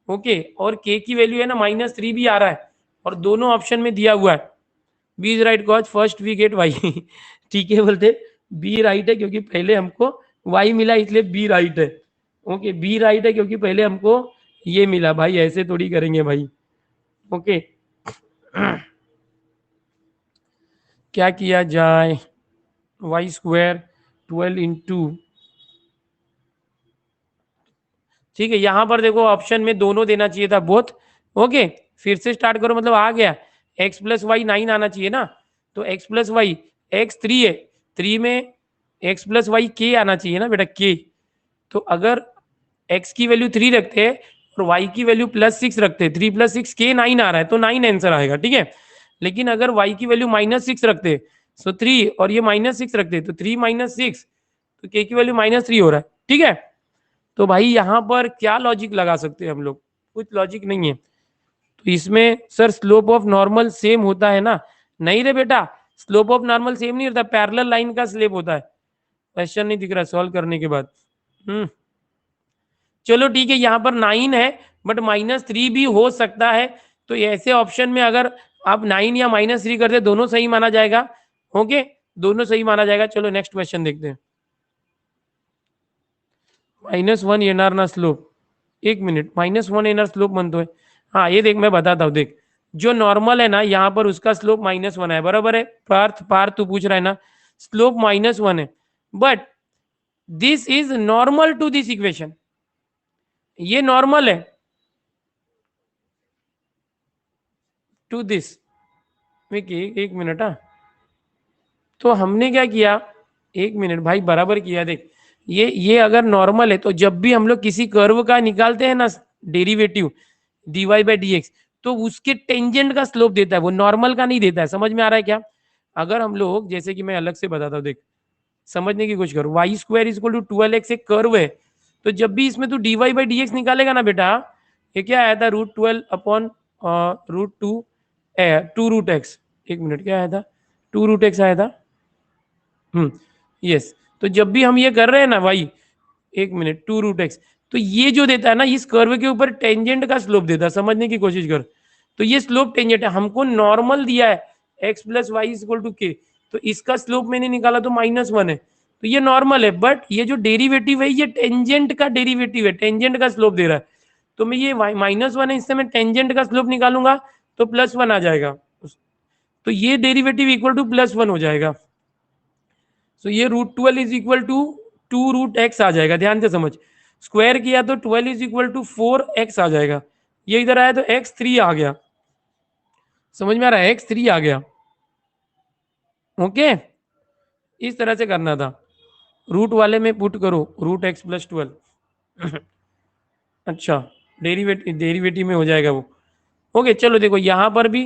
ओके, और k की वैल्यू है ना -3 भी आ रहा है, और दोनों ऑप्शन में दिया हुआ है। B is right cause first we get Y. ठीक है, बोलते बी राइट है क्योंकि पहले हमको वाई मिला, इसलिए बी राइट है। ओके, बी राइट है क्योंकि पहले हमको ये मिला। भाई ऐसे थोड़ी करेंगे भाई। ओके, क्या किया जाए? वाई स्क्वायर 12 इंटू, ठीक है, यहां पर देखो ऑप्शन में दोनों देना चाहिए था, बोथ। ओके, फिर से स्टार्ट करो, मतलब आ गया। x प्लस वाई 9 आना चाहिए ना, तो x प्लस वाई, x 3 है, 3 में x प्लस वाई k आना चाहिए ना बेटा, k। तो अगर x की वैल्यू 3 रखते हैं और y की वैल्यू +6 रखते हैं, 3 + 6 k 9 आ रहा है, तो 9 आंसर आएगा। ठीक है, लेकिन अगर y की वैल्यू -6 रखते, सो 3, और ये -6 रखते, तो 3 - 6, तो k की वैल्यू -3 हो रहा है। ठीक है, तो भाई यहाँ पर क्या लॉजिक लगा सकते हैं हम लोग? कुछ लॉजिक नहीं है। तो इसमें sir slope of normal same होता है ना? नहीं रे बेटा, स्लोप ऑफ नॉर्मल सेम नहीं होता, पैरेलल लाइन का स्लोप होता है। क्वेश्चन नहीं दिख रहा सॉल्व करने के बाद। चलो ठीक है, यहाँ पर 9 है, बट -3 भी हो सकता है। तो ऐसे ऑप्शन में अगर आप 9 या -3 करते, दोनों सही माना जाएगा। ओके, दोनों सही माना जाएगा। चलो नेक्स्ट क्वेश्चन देखते हैं। -1 एनआर ना स्लोप, एक मिनट, -1 एनआर स्लोप बनता है। हाँ ये देख, मैं बताता हूँ, देख जो नॉर्मल है ना, यहाँ पर उसका स्लोप -1 है, बराबर है। पार्थ पार्थ तू पूछ रहा है ना, स्लोप -1 है, but this is normal to this equation, ये नॉर्मल है टू दिस। एक मिनट, हाँ, तो हमने क्या किया, एक मिनट भाई, बराबर किया। देख, ये अगर नॉर्मल है, तो जब भी हम लोग किसी कर्व का निकालते हैं ना डेरिवेटिव, dy बाई dx, तो उसके टेंजेंट का स्लोप देता है, वो नॉर्मल का नहीं देता है। समझ में आ रहा है क्या? अगर हम लोग, जैसे कि मैं अलग से बताता हूँ, देख समझने की कोशिश करो, Y square is equal to 12x एक कर्व है, तो जब भी इसमें तू dy बाई dx निकालेगा ना बेटा, ये क्या आया था, √12 अपॉन √2 2√x। एक मिनट, क्या आया था, 2√x आया था। यस, तो जब भी हम ये कर रहे हैं ना भाई, एक मिनट, 2√x, तो ये जो देता है ना, इस कर्व के ऊपर टेंजेंट का स्लोप देता है। समझने की कोशिश कर, तो ये स्लोप टेंजेंट है, हमको नॉर्मल दिया है x plus Y is equal to K, तो इसका स्लोप मैंने निकाला तो -1 है, तो ये नॉर्मल है। बट ये जो डेरिवेटिव है, ये टेंजेंट का डेरिवेटिव है, टेंजेंट का स्लोप दे रहा है। तो मैं ये -1 है, इससे मैं टेंजेंट का स्लोप निकालूंगा तो +1 आ जाएगा, तो ये डेरिवेटिव इक्वल टू +1 हो जाएगा। सो ये √12 इज इक्वल टू 2√x आ जाएगा। ध्यान से समझ, स्क्वायर किया तो 12 इज इक्वल टू 4x आ जाएगा। ये इधर आया तो x3 आ गया। समझ में आ रहा है, x3 आ गया। ओके, इस तरह से करना था। रूट वाले में पुट करो √x+12। अच्छा, डेरिवेटिव में हो जाएगा वो। ओके, चलो देखो यहाँ पर भी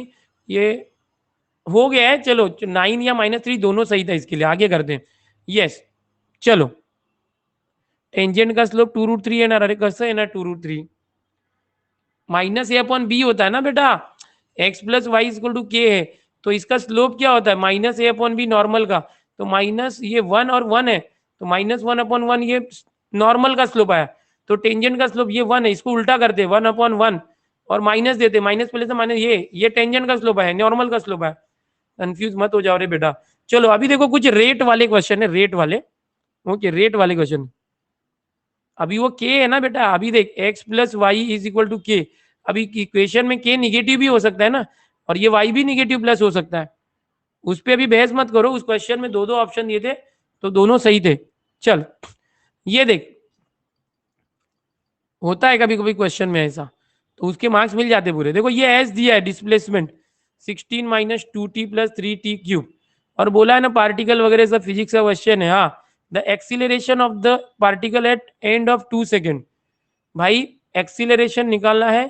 ये हो गया है। चलो 9 या -3 दोनों सही था, इसके लिए आगे करते हैं। यस, चलो, टेंजेंट का स्लोप 2√3 है ना, अरे कैसे है ना 2√3, -a/b होता है ना बेटा, x plus Y equal to K है, तो इसका स्लोप क्या होता है, -a/b नॉर्मल का, तो माइनस ये 1 और 1 है, तो -1/1 ये नॉर्मल का स्लोप आया, तो टेंजेंट का स्लोप ये 1 है, इसको उल्टा करते 1/1 और माइनस देते, माइनस पहले से माइनस, ये टेंजेंट का स्लोप है, नॉर्मल का स्लोप है। कंफ्यूज मत हो जाओ रे बेटा। चलो अभी देखो कुछ रेट वाले क्वेश्चन है, रेट वाले। ओके, रेट वाले क्वेश्चन। अभी वो के है ना बेटा, अभी देख x plus Y is equal to K, अभी इक्वेशन में के निगेटिव भी हो सकता है ना, और ये y भी निगेटिव प्लस हो सकता है। उस पर अभी बहस मत करो, उस क्वेश्चन में दो दो ऑप्शन दिए थे तो दोनों सही थे। चल, ये देख, होता है कभी कभी क्वेश्चन में ऐसा, तो उसके मार्क्स मिल जाते पूरे। देखो ये एस दिया है, डिस्प्लेसमेंट 16 - 2t + 3t क्यूब, और बोला है ना पार्टिकल वगैरह सब फिजिक्स का क्वेश्चन है। हाँ, the acceleration of the particle at end of 2 second, भाई एक्सीलरेशन निकालना है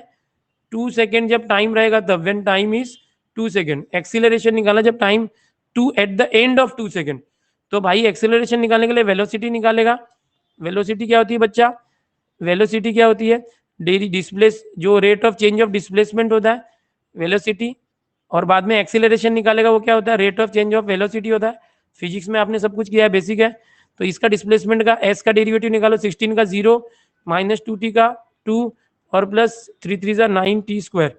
2 सेकेंड जब टाइम रहेगा तब, when time is 2 second, acceleration निकालना जब time 2 at the end of 2 second. तो भाई एक्सीलरेशन निकालने के लिए वेलोसिटी निकालेगा। वेलोसिटी क्या होती है बच्चा, वेलोसिटी क्या होती है, डेली डिस्प्लेस, जो rate of change of displacement होता है वेलोसिटी, और बाद में एक्सीलरेशन निकालेगा, वो क्या होता है, rate of change of velocity होता है। फिजिक्स में आपने सब कुछ किया है, बेसिक है। तो इसका डिस्प्लेसमेंट का एस का डेरिवेटिव निकालो, 16 का 0 -2t का 2 और प्लस 3 3 9 t²।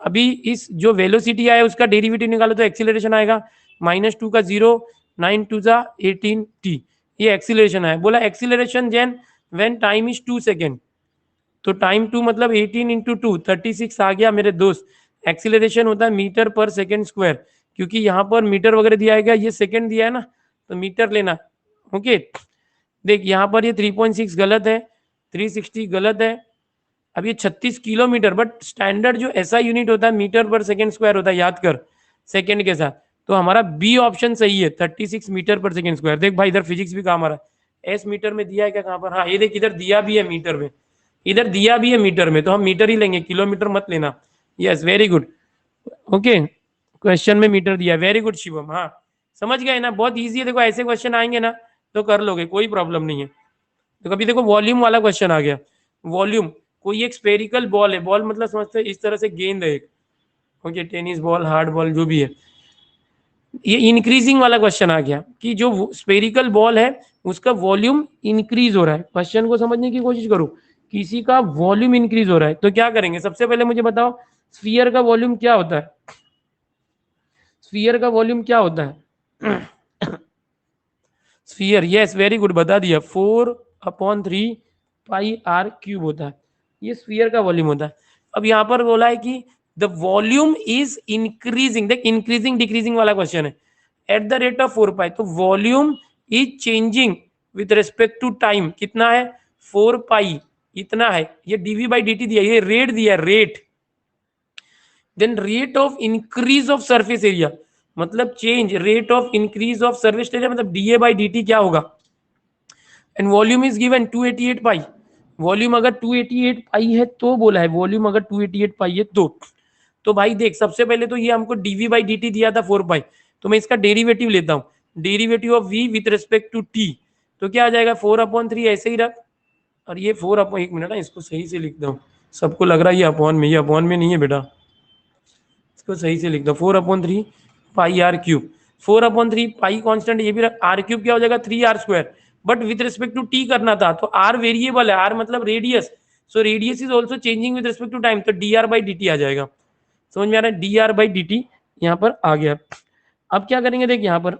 अभी इस जो वेलोसिटी आया उसका डेरिवेटिव निकालो तो एक्सीलरेशन आएगा -2 का 0, 9 2 18t। ये एक्सीलरेशन आया। बोला एक्सीलरेशन जेन व्हेन टाइम इज 2 सेकेंड, तो टाइम 2 मतलब 18 इंटू 2 36 आ गया मेरे दोस्त। एक्सीलरेशन होता है मीटर पर सेकेंड स्क्वायर, क्योंकि यहाँ पर मीटर वगैरह दिया है, ये सेकेंड दिया है ना, तो मीटर लेना। ओके, देख यहाँ पर ये 3.6 गलत है, 360 गलत है। अब ये 36 किलोमीटर, बट स्टैंडर्ड जो ऐसा यूनिट होता है मीटर पर सेकेंड स्क्वायर होता है, याद कर सेकेंड के साथ। तो हमारा बी ऑप्शन सही है, 36 मीटर पर सेकेंड स्क्वायर। देख भाई इधर फिजिक्स भी काम आ रहा है। एस मीटर में दिया है क्या, कहाँ पर, हाँ ये देख इधर दिया भी है मीटर में, इधर दिया भी है मीटर में, तो हम मीटर ही लेंगे, किलोमीटर मत लेना। Yes very good. Okay, question में मीटर दिया, वेरी गुड शिवम। हाँ समझ गए ना, बहुत इजी है। देखो ऐसे क्वेश्चन आएंगे ना तो कर लोगे, कोई प्रॉब्लम नहीं है। तो कभी देखो वॉल्यूम वाला क्वेश्चन आ गया, वॉल्यूम, कोई एक स्पेरिकल बॉल है, बॉल मतलब समझते हैं इस तरह से गेंद है एक, okay tennis ball, hard ball जो भी है। ये इंक्रीजिंग वाला क्वेश्चन आ गया कि जो स्पेरिकल बॉल है उसका वॉल्यूम इंक्रीज हो रहा है। क्वेश्चन को समझने की कोशिश करो, किसी का वॉल्यूम इंक्रीज हो रहा है तो क्या करेंगे। सबसे पहले मुझे बताओ स्फीयर का वॉल्यूम क्या होता है, स्फीयर का वॉल्यूम क्या होता है। स्फीयर, यस वेरी गुड, बता दिया, 4/3 पाई आर क्यूब होता है, ये स्फीयर का वॉल्यूम होता है। अब यहाँ पर बोला है कि द वॉल्यूम इज इंक्रीजिंग, देख इंक्रीजिंग डिक्रीजिंग वाला क्वेश्चन है, at the rate of 4 pi, तो volume is changing with respect to time, कितना है 4 पाई, इतना है। ये डीवी बाई डी दिया, ये रेट दिया, rate. Then rate of increase of surface area, मतलब change, rate of increase of surface area मतलब डीए बाई डी क्या होगा। And volume is given 288 pi, volume अगर 288 पाई है तो बोला है, वॉल्यूम अगर 288 पाई है तो भाई देख सबसे पहले तो ये हमको डीवी बाई डी दिया था 4 पाई, तो मैं इसका डेरिवेटिव लेता हूँ, derivative of V with respect to T, तो क्या आ जाएगा 4/3, ऐसे ही रख। और ये 4 एक मिनट ना, इसको सही से लिखता हूँ, सबको लग रहा है ये अपॉन में, ये अपॉन में नहीं है बेटा, इसको सही से लिख दो, 4/3 pi R cube, 4/3 pi constant, ये भी आर क्यूब क्या हो जाएगा 3r², but with respect to T करना था, तो आर वेरिएबल है, आर मतलब radius, so radius is also changing with respect to time, तो dr बाई dt आ जाएगा। समझ में आ रहा है, dr बाई dt यहाँ पर आ गया। अब क्या करेंगे, देख यहाँ पर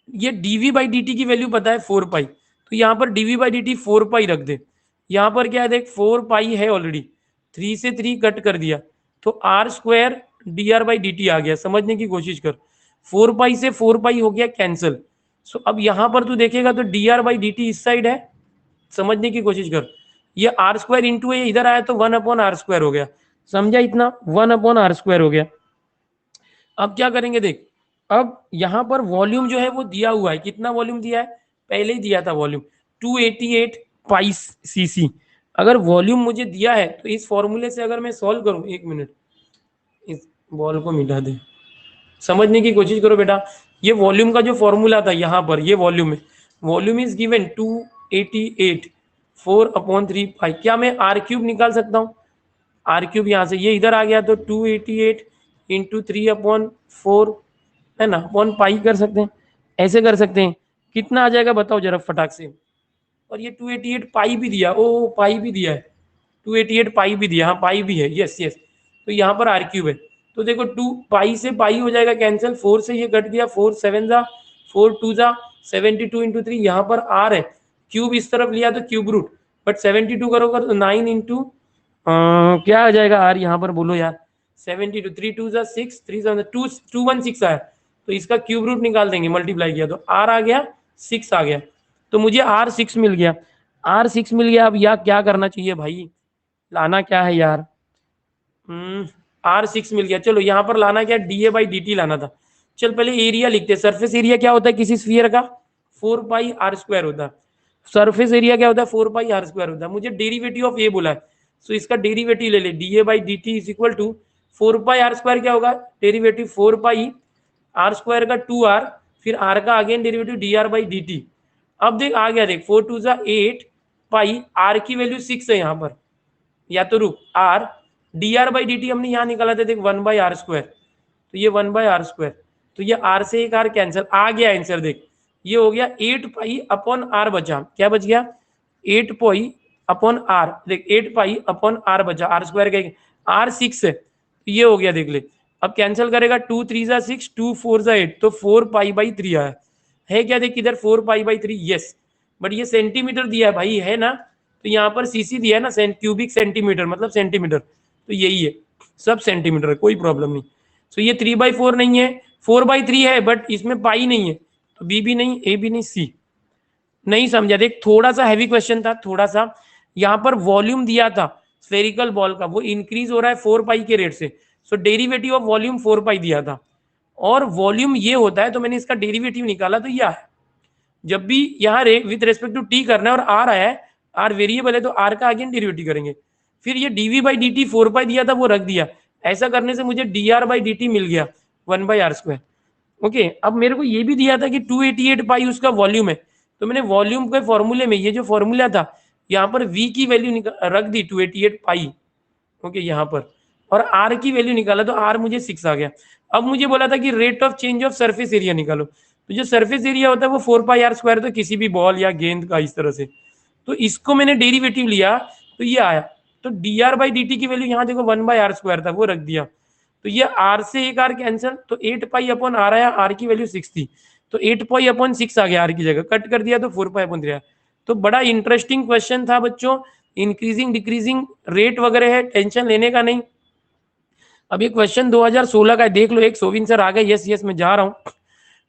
ये dv बाई dt की वैल्यू पता है 4 पाई, तो यहाँ पर dv बाई dt 4 पाई रख दे। यहाँ पर क्या है देख 4 पाई है ऑलरेडी, 3 से 3 कट कर दिया, तो r² dr बाई dt आ गया। समझने की कोशिश कर, 4 पाई से 4 पाई हो गया कैंसिल। सो अब यहाँ पर तू देखेगा तो dr बाई dt इस साइड है, समझने की कोशिश कर, ये r² इंटू ये इधर आया तो 1/r² हो गया, समझा इतना, 1/r² हो गया। अब क्या करेंगे देख, अब यहाँ पर वॉल्यूम जो है वो दिया हुआ है, कितना वॉल्यूम दिया है, पहले ही दिया था वॉल्यूम 288 पाई सीसी। अगर वॉल्यूम मुझे दिया है तो इस फॉर्मूले से अगर मैं सॉल्व करूं, एक मिनट इस बॉल को मिटा दे, समझने की कोशिश करो बेटा। ये वॉल्यूम का जो फॉर्मूला था यहाँ पर, ये वॉल्यूम है, वॉल्यूम इज गिवन 288 4/3 पाई, क्या मैं आर क्यूब निकाल सकता हूँ, आर क्यूब यहाँ से ये इधर आ गया तो 288 इंटू 3/4 है ना, अपॉन पाई कर सकते हैं, ऐसे कर सकते हैं, कितना आ जाएगा बताओ जरा फटाक से। और ये 288 पाई भी दिया, ओ पाई भी दिया है, 288 पाई भी दिया, हाँ पाई भी है, यस यस, तो यहाँ पर आर क्यूब है, तो देखो 2 पाई से पाई हो जाएगा कैंसिल, 4 से ये कट गया, 4 7 जा 4 2 जा 72 इंटू 3, यहाँ पर आर है, क्यूब इस तरफ लिया तो क्यूब रूट, बट 72 करोगे तो 9 इंटू क्या आ जाएगा आर यहाँ पर बोलो यार, 72 3 2 जा 6 3 7 2 216 आया, तो इसका क्यूब रूट निकाल देंगे, मल्टीप्लाई किया तो आर आ गया 6 आ गया, तो मुझे R6 मिल गया, R6 मिल गया। अब यार क्या करना चाहिए भाई, लाना क्या है यार, R6 मिल गया, चलो यहाँ पर लाना क्या, डीए बाई डी लाना था। चल पहले एरिया लिखते हैं, सरफेस एरिया क्या होता है किसी स्फीयर का, 4πr² होता है, सरफेस एरिया क्या होता है 4πr² होता है। मुझे डेरिवेटिव ऑफ ए बोला है, सो इसका डेरिवेटिव ले ले, D A by D T is equal to 4πr² क्या होगा, डेरिवेटिव 4πr² का 2r, फिर r का again derivative dr by dt। अब देख आ गया, देख 4 2 जा 8 पाई, r की वैल्यू 6 है यहाँ पर, या तो रुक r dr बाई dt हमने यहाँ निकाला था, देख 1/r², तो ये 1/r², तो ये r से एक r कैंसिल, आ गया आंसर, देख ये हो गया 8 पाई अपॉन r, बचा क्या बच गया 8 पाई अपॉन आर, देख 8 पाई अपॉन आर बचा, आर स्क्वायर का आर 6 है तो ये हो गया, देख ले। अब कैंसिल करेगा, 2 3 जा 6, 2 4 जा 8, तो 4 पाई बाई 3 आया है क्या, देख इधर 4 पाई बाई 3, यस। बट ये सेंटीमीटर दिया है भाई, है ना, तो यहाँ पर सीसी दिया है ना, क्यूबिक सेंटीमीटर मतलब सेंटीमीटर, तो यही है, सब सेंटीमीटर है, कोई प्रॉब्लम नहीं। सो ये 3/4 नहीं है, 4/3 है, बट इसमें पाई नहीं है, तो बी भी नहीं, ए भी नहीं, सी नहीं समझा। देख थोड़ा सा हैवी क्वेश्चन था, थोड़ा सा यहाँ पर वॉल्यूम दिया था स्फेरिकल बॉल का, वो इंक्रीज हो रहा है 4 पाई के रेट से, सो डेरिवेटिव ऑफ वॉल्यूम 4 पाई दिया था, और वॉल्यूम ये होता है, तो मैंने इसका डेरिवेटिव निकाला, तो यह है। जब भी यहाँ विद रेस्पेक्ट टू टी करना है और आर आया है, आर वेरिएबल है, तो आर का अगेन डेरिवेटिव करेंगे। फिर ये D V by D T 4 pi दिया था, वो रख दिया, ऐसा करने से मुझे D R by D T मिल गया 1/r²। ओके, अब मेरे को ये भी दिया था कि 288 पाई उसका वॉल्यूम है, तो मैंने वॉल्यूम के फॉर्मूले में ये जो फॉर्मूला था, यहाँ पर v की वैल्यू रख दी 288 पाई, ओके यहाँ पर, और r की वैल्यू निकाला, तो r मुझे 6 आ गया। अब मुझे बोला था कि rate of change of surface area निकालो, तो जो सरफेस एरिया होता है वो 4πr², तो किसी भी बॉल या गेंद का इस तरह से, तो इसको मैंने डेरिवेटिव लिया, तो ये आया, तो D R by D T की वैल्यू यहाँ देखो 1/r² था, वो रख दिया, तो ये आर से एक आर कैंसिल, तो 8 पाई अपॉन आर आया, आर की वैल्यू 6 थी, तो 8 पाई अपॉन 6 आ गया आर की जगह, कट कर दिया तो 4 पाई अपॉन 3 आया। तो बड़ा इंटरेस्टिंग क्वेश्चन था बच्चों, इंक्रीजिंग डिक्रीजिंग रेट वगैरह है, टेंशन लेने का नहीं। अब ये क्वेश्चन 2016 का है, देख लो, एक सोविन सर आ गए, यस यस मैं जा रहा हूँ।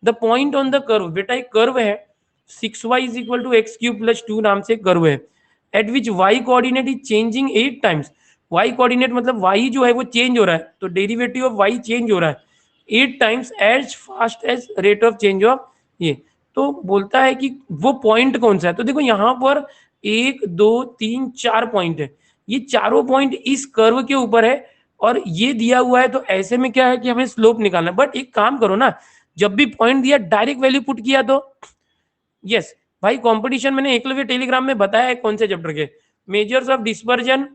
The point on the curve, बेटा एक कर्व है 6y = x³ + 2 नाम से कर्व है, eight which y coordinate is changing 8 times, y coordinate मतलब y जो है वो चेंज हो रहा है, तो डेरिवेटिव ऑफ y चेंज हो रहा है 8 times as fast as rate of change of ये। तो बोलता है कि वो पॉइंट कौन सा है, तो देखो यहाँ पर 1 2 3 4 पॉइंट है, ये चारों पॉइंट इस कर्व के ऊपर है, और ये दिया हुआ है, तो ऐसे में क्या है कि हमें स्लोप निकालना है। बट एक काम करो ना, जब भी पॉइंट दिया डायरेक्ट वैल्यू पुट किया तो यस भाई। कंपटीशन मैंने एकलव्य टेलीग्राम में बताया है कौन से चैप्टर के, measures of dispersion,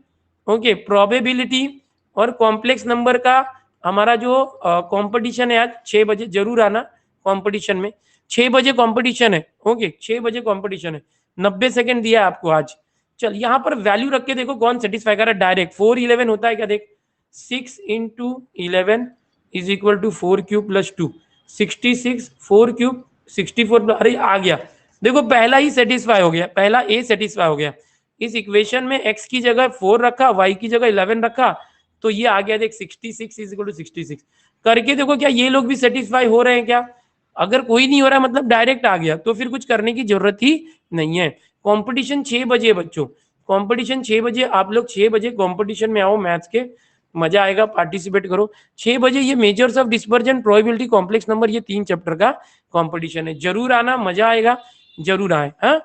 okay, probability और कॉम्प्लेक्स नंबर का हमारा जो कंपटीशन है, आज 6 बजे जरूर आना कंपटीशन में, 6 बजे कंपटीशन है, ओके 6 बजे कंपटीशन है, 90 सेकंड दिया है आपको आज। चल यहाँ पर वैल्यू रख के देखो कौन सेटिस्फाई कर रहा है डायरेक्ट। 4 11 होता है क्या, देख 6 × 11 = 4³ + 2, 66, 4³ 64, अरे आ गया, देखो पहला ही सेटिस्फाई हो गया, पहला ए सेटिस्फाई हो गया। इस इक्वेशन में x की जगह 4 रखा, y की जगह 11 रखा, तो ये आ गया देख 66 = 66। करके देखो क्या ये लोग भी सेटिस्फाई हो रहे हैं क्या, अगर कोई नहीं हो रहा मतलब डायरेक्ट आ गया, तो फिर कुछ करने की जरूरत ही नहीं है। कंपटीशन 6 बजे बच्चों, कंपटीशन 6 बजे, आप लोग 6 बजे कंपटीशन में आओ मैथ्स के, मजा आएगा, पार्टिसिपेट करो 6 बजे। ये measures of dispersion, probability, complex number, ये 3 चैप्टर का कंपटीशन है, जरूर आना, मजा आएगा, जरूर आए। हाँ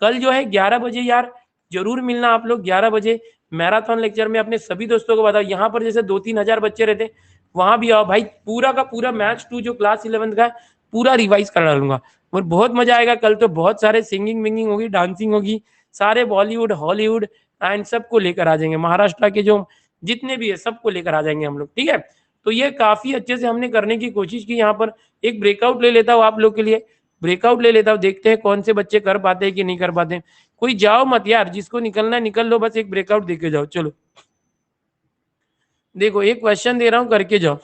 कल जो है 11 बजे यार जरूर मिलना आप लोग, 11 बजे मैराथन लेक्चर में। अपने सभी दोस्तों को बताओ, यहाँ पर जैसे 2-3 हजार बच्चे रहते, वहां भी आओ भाई, पूरा का पूरा मैथ्स 2 जो क्लास 11th का पूरा रिवाइज करा डालूंगा, और बहुत मजा आएगा। कल तो बहुत सारे सिंगिंग विंगिंग होगी, डांसिंग होगी, सारे बॉलीवुड हॉलीवुड एंड सबको लेकर आ जाएंगे, महाराष्ट्र के जो जितने भी है सबको लेकर आ जाएंगे हम लोग, ठीक है। तो ये काफी अच्छे से हमने करने की कोशिश की। यहाँ पर एक ब्रेकआउट ले लेता हूँ आप लोग के लिए, ब्रेकआउट ले लेता हूँ, देखते हैं कौन से बच्चे कर पाते हैं कि नहीं कर पाते। कोई जाओ मत यार, जिसको निकलना है निकल लो, बस एक ब्रेकआउट देके जाओ। चलो देखो एक क्वेश्चन दे रहा हूँ, करके जाओ।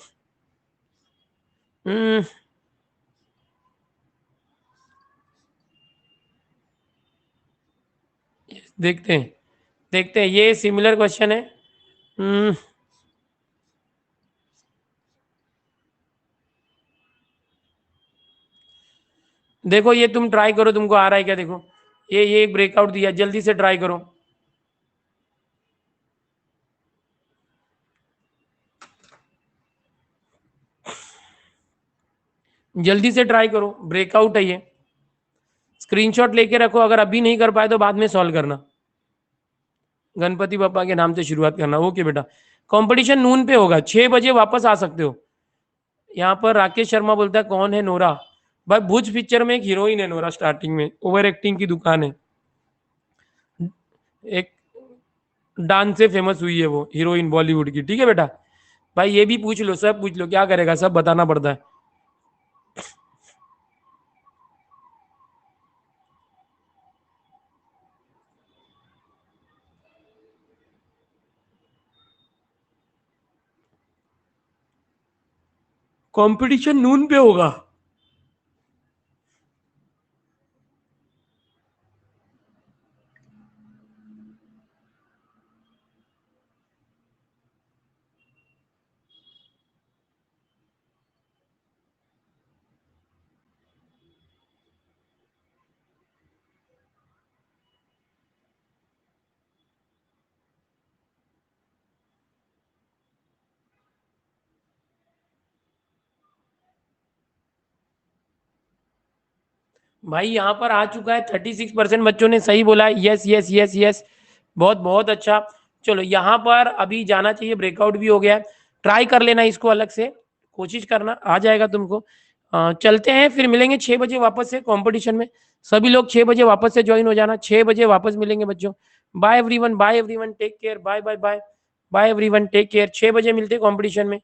देखते हैं, देखते हैं, ये सिमिलर क्वेश्चन है। देखो ये तुम ट्राई करो, तुमको आ रहा है क्या, देखो ये एक ब्रेकआउट दिया, जल्दी से ट्राई करो, जल्दी से ट्राई करो, ब्रेकआउट है ये, स्क्रीनशॉट लेके रखो, अगर अभी नहीं कर पाए तो बाद में सॉल्व करना। गणपति बप्पा के नाम से शुरुआत करना। ओके बेटा, कंपटीशन नून पे होगा, 6 बजे वापस आ सकते हो। यहाँ पर राकेश शर्मा बोलता है कौन है नोरा, भाई भुज पिक्चर में एक हीरोइन है नोरा, स्टार्टिंग में ओवर एक्टिंग की दुकान है, एक डांस से फेमस हुई है वो हीरोइन बॉलीवुड की, ठीक है बेटा। भाई ये भी पूछ लो, सब पूछ लो, क्या करेगा, सब बताना पड़ता है। कंपटीशन नून पे होगा। भाई यहाँ पर आ चुका है 36% बच्चों ने सही बोला है। यस यस यस यस, बहुत बहुत अच्छा। चलो यहाँ पर अभी जाना चाहिए, ब्रेकआउट भी हो गया है। ट्राई कर लेना इसको अलग से, कोशिश करना, आ जाएगा तुमको। चलते हैं, फिर मिलेंगे 6 बजे वापस से कंपटीशन में। सभी लोग 6 बजे वापस से ज्वाइन हो जाना, 6 बजे वापस मिलेंगे बच्चों। Bye everyone, take care, bye bye bye bye everyone, take care. 6 बजे मिलते हैं कंपटीशन में।